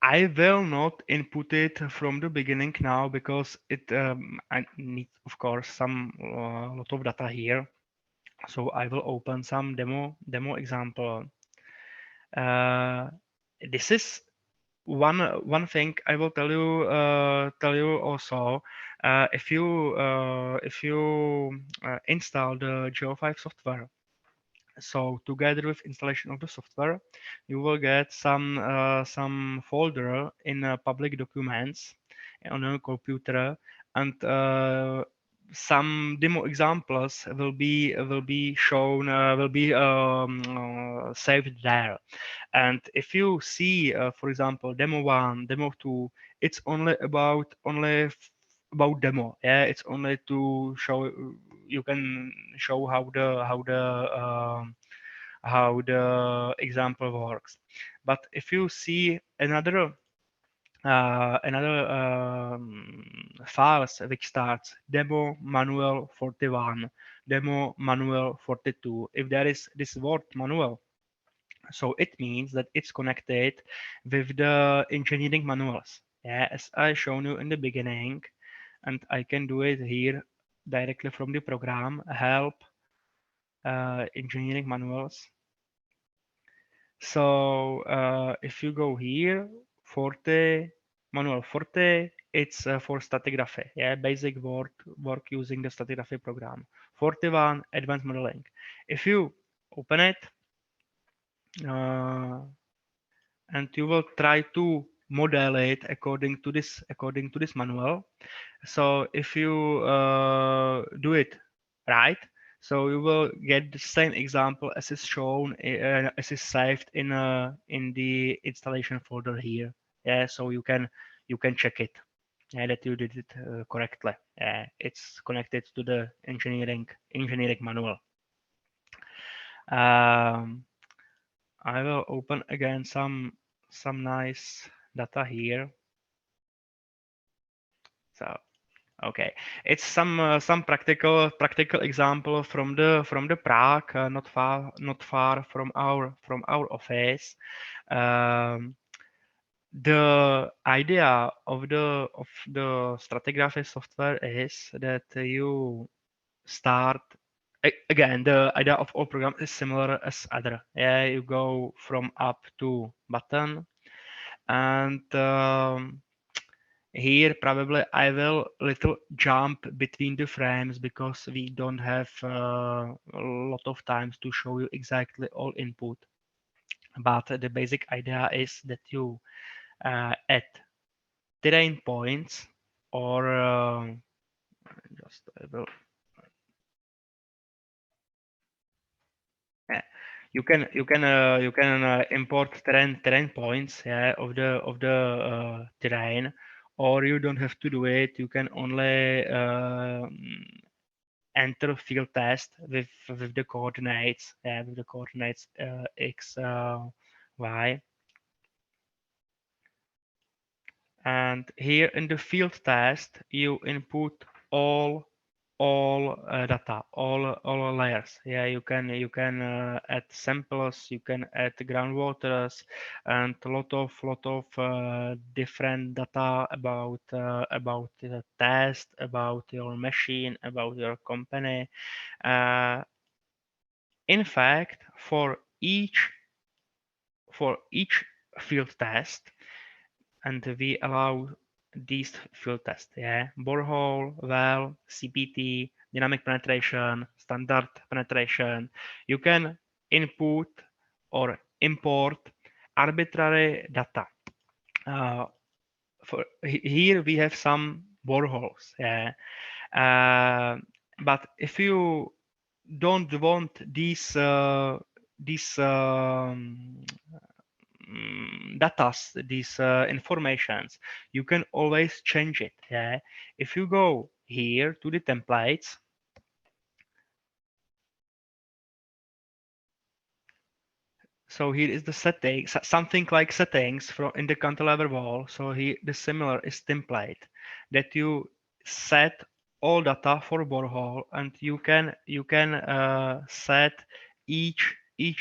I will not input it from the beginning now because I need, of course, some lot of data here. So I will open some demo example. This is one thing I will tell you also. If you install the Geo5 software, so together with installation of the software, you will get some folder in public documents on your computer, and some demo examples will be shown will be saved there. And if you see, for example, demo 1, demo 2, it's only about demo. Yeah, it's only to show you can show how the example works. But if you see another files which starts demo manual 41, demo manual 42, if there is this word manual, so it means that it's connected with the engineering manuals. Yeah, as I shown you in the beginning, and I can do it here directly from the program help engineering manuals. So if you go here, Forte, manual Forte, it's for stratigraphy. Yeah, basic work using the stratigraphy program. 41, advanced modeling. If you open it, and you will try to model it according to this manual. So if you do it right, so you will get the same example as is shown as is saved in the installation folder here. Yeah, so you can check it. Yeah, that you did it correctly. It's connected to the engineering manual. Um, I will open again some nice data here. So okay, it's some practical example from the Prague, not far from our office. The idea of the stratigraphy software is that you start again. The idea of all programs is similar as other. Yeah, you go from up to button, and here probably I will little jump between the frames because we don't have a lot of times to show you exactly all input. But the basic idea is that you add terrain points, or just I will you can import terrain points, yeah, of the terrain, or you don't have to do it. You can only enter field test with the coordinates, with the coordinates x, y, and here in the field test you input all data, all layers. Yeah, you can add samples, you can add groundwaters, and a lot of different data about the test, about your machine, about your company. In fact, for each field test, and we allow these field tests, yeah, borehole, well, CPT, dynamic penetration, standard penetration. You can input or import arbitrary data. Here we have some boreholes. Yeah. But if you don't want these datas, these informations, you can always change it. Yeah. If you go here to the templates, so here is the settings, something like settings from in the cantilever wall. So here the similar is template that you set all data for borehole, and you can set each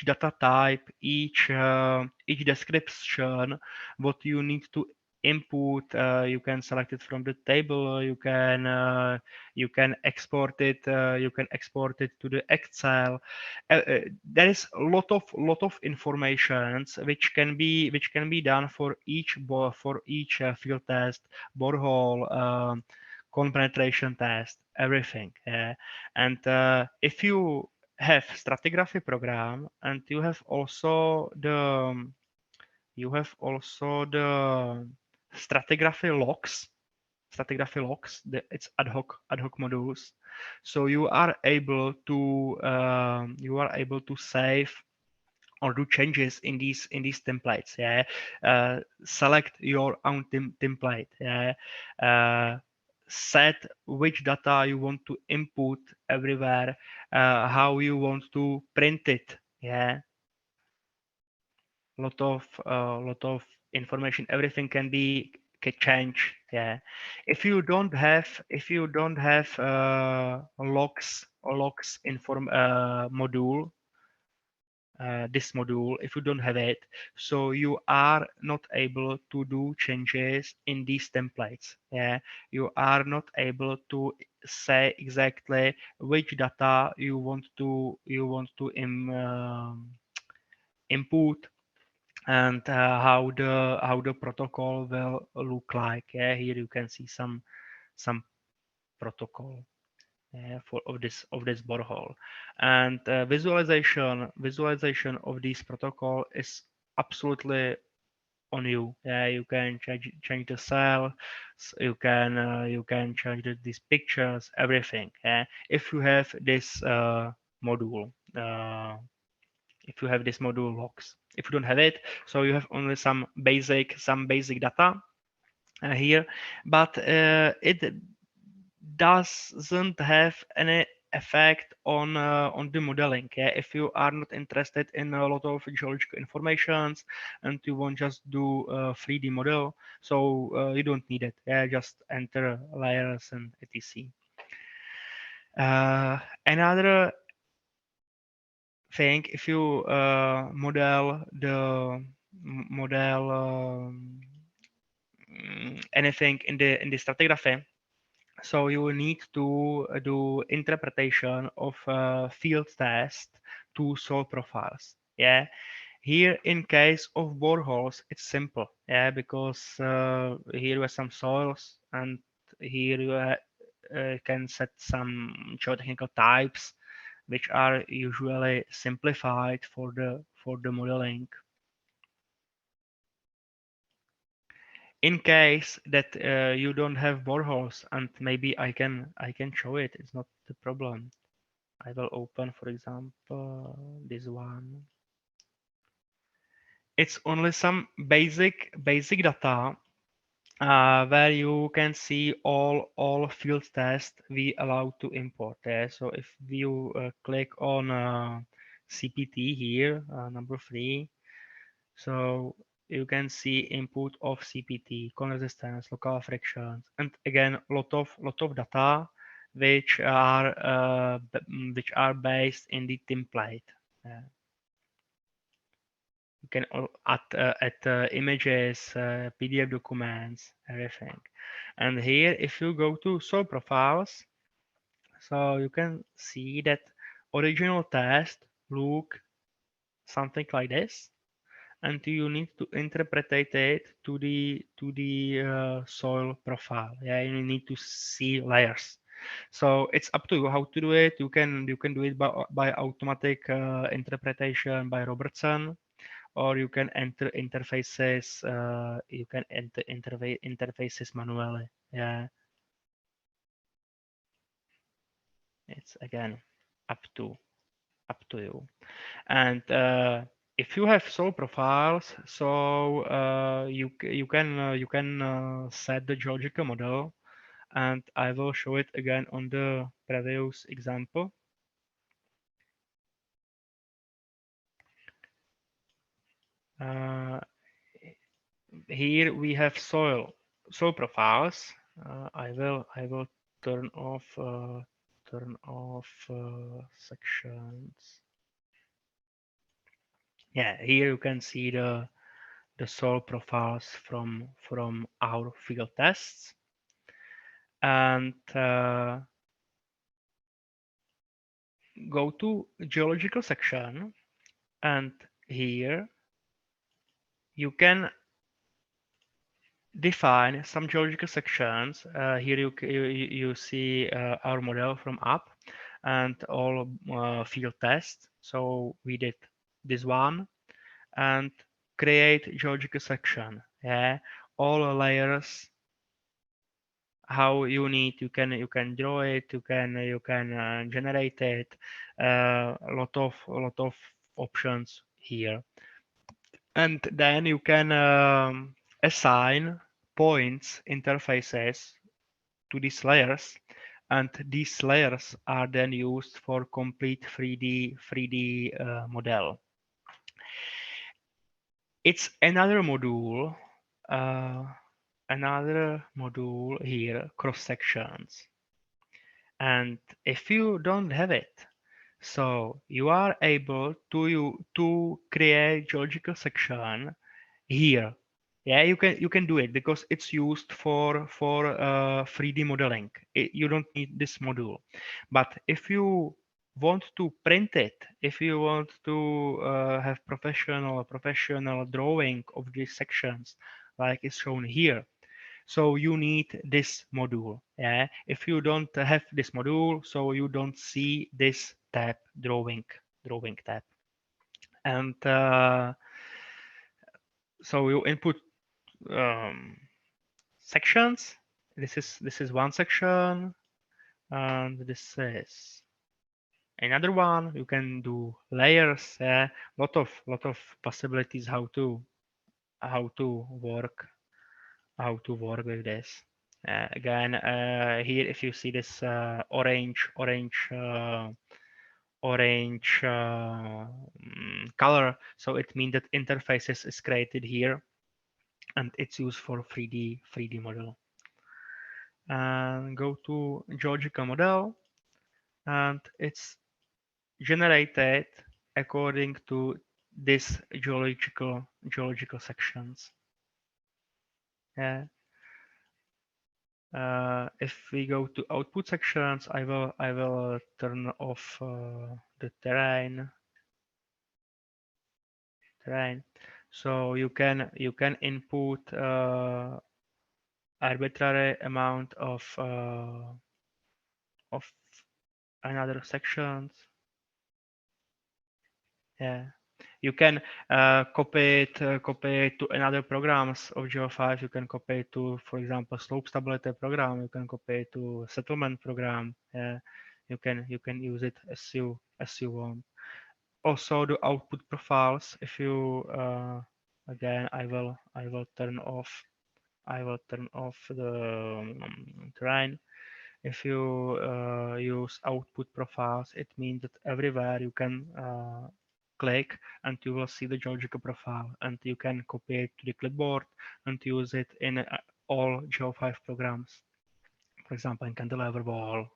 data type, each description, what you need to input. You can select it from the table. You can export it. You can export it to the Excel. There is a lot of informations which can be done for each field test, borehole, cone penetration test, everything. And if you have stratigraphy program, and you have also the stratigraphy logs, it's ad hoc modules. So you are able to save or do changes in these templates. Yeah. Select your own template. Yeah. Set which data you want to input everywhere, how you want to print it. Yeah. Lot of information. Everything can change. Yeah. If you don't have logs inform module, this module, if you don't have it, so you are not able to do changes in these templates. Yeah. You are not able to say exactly which data you want to input, and how the protocol will look like. Yeah, here you can see some protocol for of this borehole, and visualization of this protocol is absolutely on you. Yeah, you can change the cell, you can change these pictures, everything. Yeah, if you have this module. If you have this module logs. If you don't have it, so you have only some basic data here, but it doesn't have any effect on the modeling. Yeah? If you are not interested in a lot of geological informations and you want just do a 3D model, so you don't need it. Yeah? Just enter layers and etc. Another thing, if you model anything in the stratigraphy, so you will need to do interpretation of field test to soil profiles. Yeah, here in case of boreholes, it's simple. Yeah, because here we have some soils, and here you can set some geotechnical types, which are usually simplified for the modeling. In case that you don't have boreholes, and maybe I can show it, it's not the problem. I will open, for example, this one. It's only some basic data where you can see all field tests we allow to import there. So if you click on CPT here, number 3, so you can see input of CPT, cone resistance, local frictions, and again lot of data which are based in the template. You can add images, PDF documents, everything. And here, if you go to soil profiles, so you can see that original test look something like this, and you need to interpret it to the soil profile. Yeah, you need to see layers. So it's up to you how to do it. You can do it by automatic interpretation by Robertson, or you can enter interfaces. You can enter interfaces manually. Yeah, it's again up to you. And if you have sol profiles, so you can set the geological model, and I will show it again on the previous example. Here we have soil profiles. I will turn off sections. Yeah, here you can see the soil profiles from our field tests, and go to geological section, and here you can define some geological sections. Here you see our model from up and all field tests. So we did this one and create geological section. Yeah, all layers. How you need, you can draw it, you can generate it. A lot of options here, and then you can assign points interfaces to these layers, and these layers are then used for complete 3D model. It's another module here, cross sections, and if you don't have it, so you are able to create geological section here. Yeah, you can do it because it's used for 3D modeling. You don't need this module. But if you want to print it, if you want to have professional drawing of these sections, like is shown here, so you need this module. Yeah, if you don't have this module, so you don't see this tab, drawing tab, and so you input sections. This is one section, and this is another one. You can do layers. Lot of possibilities how to work with this. Again, here if you see this orange color, so it means that interfaces is created here, and it's used for 3D model. And go to geological model, and it's generated according to this geological sections. Yeah. If we go to output sections, I will turn off the terrain. So you can input arbitrary amount of another sections. Yeah, you can copy it to another programs of Geo5. You can copy it to, for example, slope stability program. You can copy it to settlement program. Yeah, you can use it as you want. Also, the output profiles. If you again, I will turn off the terrain. If you use output profiles, it means that everywhere you can click and you will see the geological profile, and you can copy it to the clipboard and use it in all Geo5 programs. For example, in cantilever wall,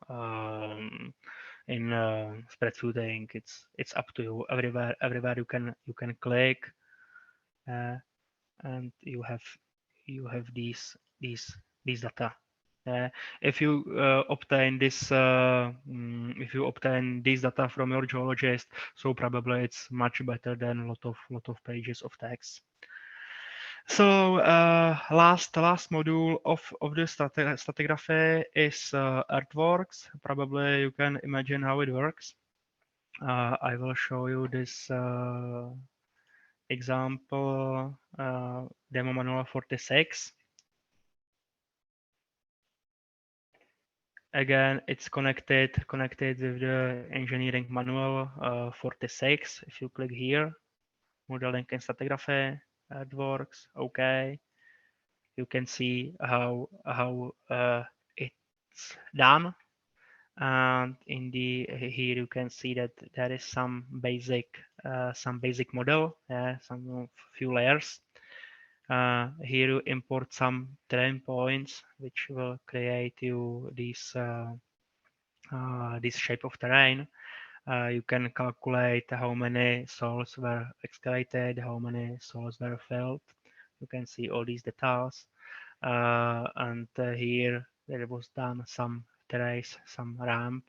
in spread footing, it's up to you. Everywhere you can click, and you have these data. If you obtain this data from your geologist, so probably it's much better than a lot of pages of text. So last module of the stratigraphy is earthworks. Probably you can imagine how it works. I will show you this example demo manual 46. Again, it's connected with the engineering manual 46. If you click here, modeling and stratigraphy, earthworks, okay. You can see how it's done, and in the here you can see that there is some basic model, some few layers. Here you import some terrain points which will create you this shape of terrain. You can calculate how many soils were excavated, how many soils were filled. You can see all these details. And here there was done some terrace, some ramp.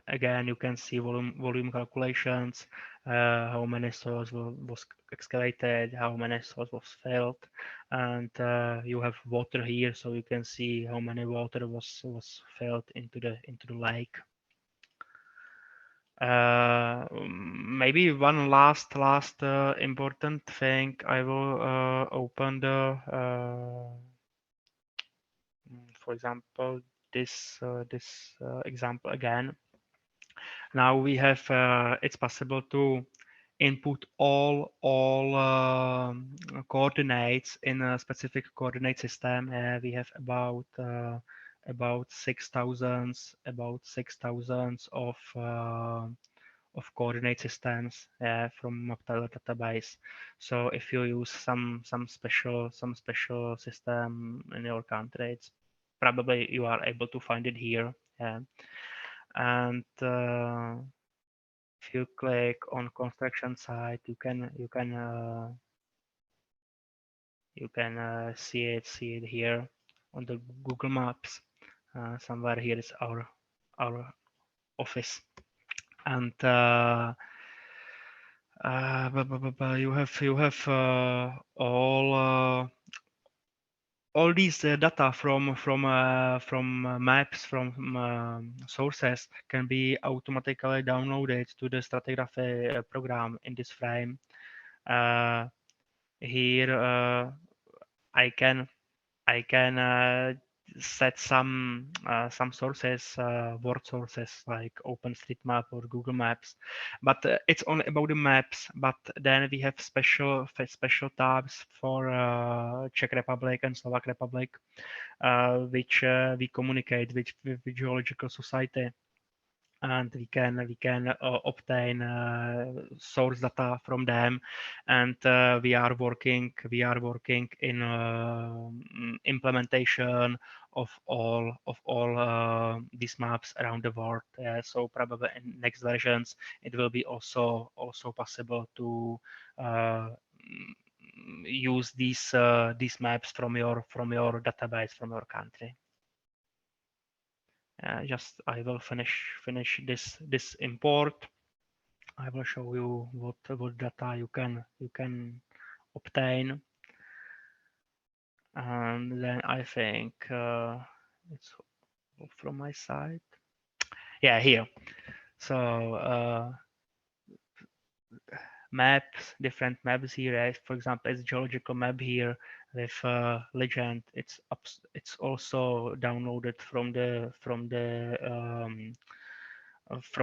Again, you can see volume calculations, how many soils was excavated, how many soils was filled, and you have water here, so you can see how many water was filled into the lake. Maybe one last important thing. I will open the, for example, this example again. Now we have it's possible to input all coordinates in a specific coordinate system. We have about 6,000 of coordinate systems from Maptile database. So if you use some special system in your country, it's probably you are able to find it here. And if you click on construction site, you can see it here on the Google Maps. Somewhere here is our office, and you have all these data from maps, from sources can be automatically downloaded to the stratigraphy program in this frame. Here I can set some sources, word sources like OpenStreetMap or Google Maps, but it's only about the maps. But then we have special tabs for Czech Republic and Slovak Republic, which we communicate with Geological Society, and we can obtain source data from them, and we are working in implementation of all these maps around the world. So probably in next versions it will be also possible to use these maps from your database from your country. Just I will finish this import. I will show you what data you can obtain, and then I think it's all from my side. Yeah, here. So maps, different maps here. For example, it's geological map here with legend. It's also downloaded from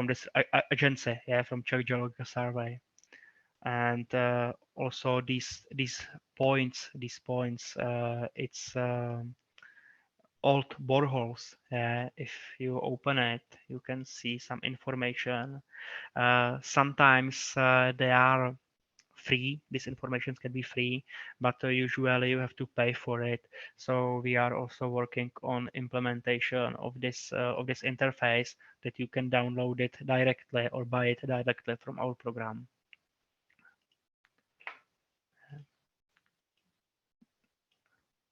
this agency, from Czech Geological Survey, and also these points, it's old boreholes. If you open it, you can see some information. Sometimes they are free. This information can be free, but usually you have to pay for it. So we are also working on implementation of this interface that you can download it directly or buy it directly from our program.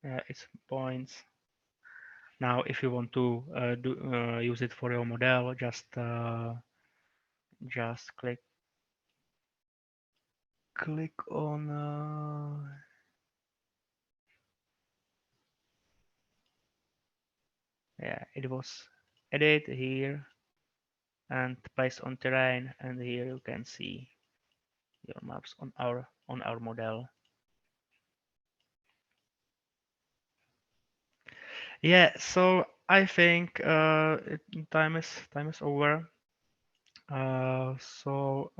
It's points. Now, if you want to use it for your model, just just click on yeah, it was edit here and place on terrain, and here you can see your maps on our model. Yeah, so I think time is over. So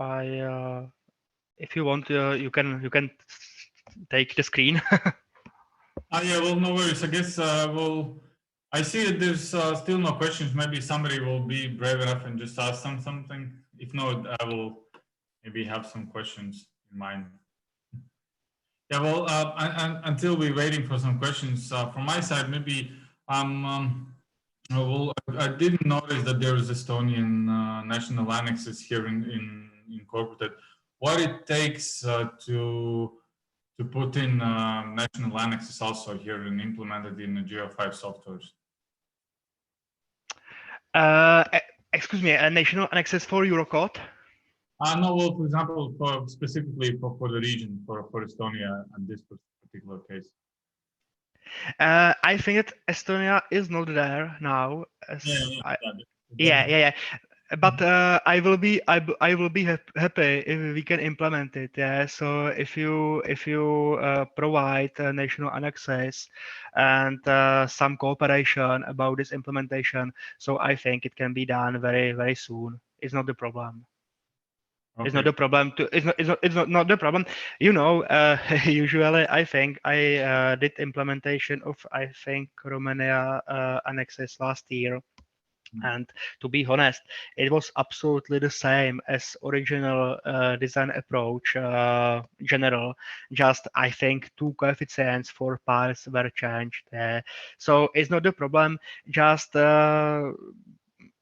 if you want, you can take the screen. Yeah, well, no worries. I guess, I see that there's still no questions. Maybe somebody will be brave enough and just ask them something. If not, I will maybe have some questions in mind. Yeah, well, until we're waiting for some questions from my side, maybe well, I didn't notice that there is Estonian national annexes here incorporated. What it takes to put in national annexes also here and implemented in the Geo5 softwares. Excuse me, national annexes for Eurocode. No, well, for example, specifically for the region, for Estonia and this particular case. I think that Estonia is not there now. Yeah. But I will be happy if we can implement it. Yeah. So if you provide national annexes and some cooperation about this implementation, so I think it can be done very soon. It's not the problem. Okay. It's not the problem to. It's not the problem. Usually I think I did implementation of Romania annexes last year. And to be honest, it was absolutely the same as original design approach, general. Just I think 2 coefficients for parts were changed. So it's not the problem. Just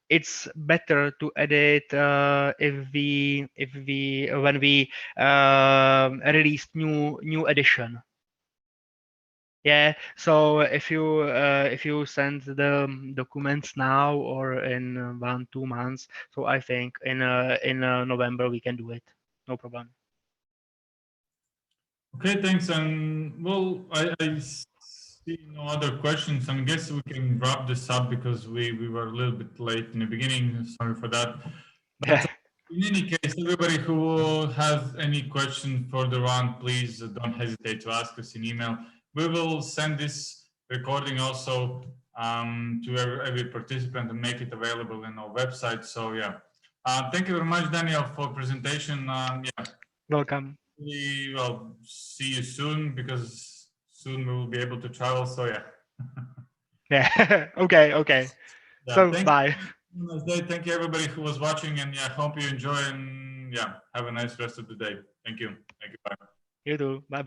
it's better to edit if we when we release new edition. Yeah, so if you send the documents now or in 1-2 months, so I think in November we can do it. No problem. Okay, thanks. And well, I see no other questions. I guess we can wrap this up because we were a little bit late in the beginning. Sorry for that. But in any case, everybody who has any question further on, please don't hesitate to ask us in email. We will send this recording also to every participant and make it available in our website. So yeah, thank you very much, Daniel, for presentation. Yeah. Welcome. We will see you soon because soon we will be able to travel. So yeah. Yeah. Okay. Yeah, so bye. Nice day. Thank you everybody who was watching, and yeah, hope you enjoy, and yeah, have a nice rest of the day. Thank you. Bye. You too. Bye.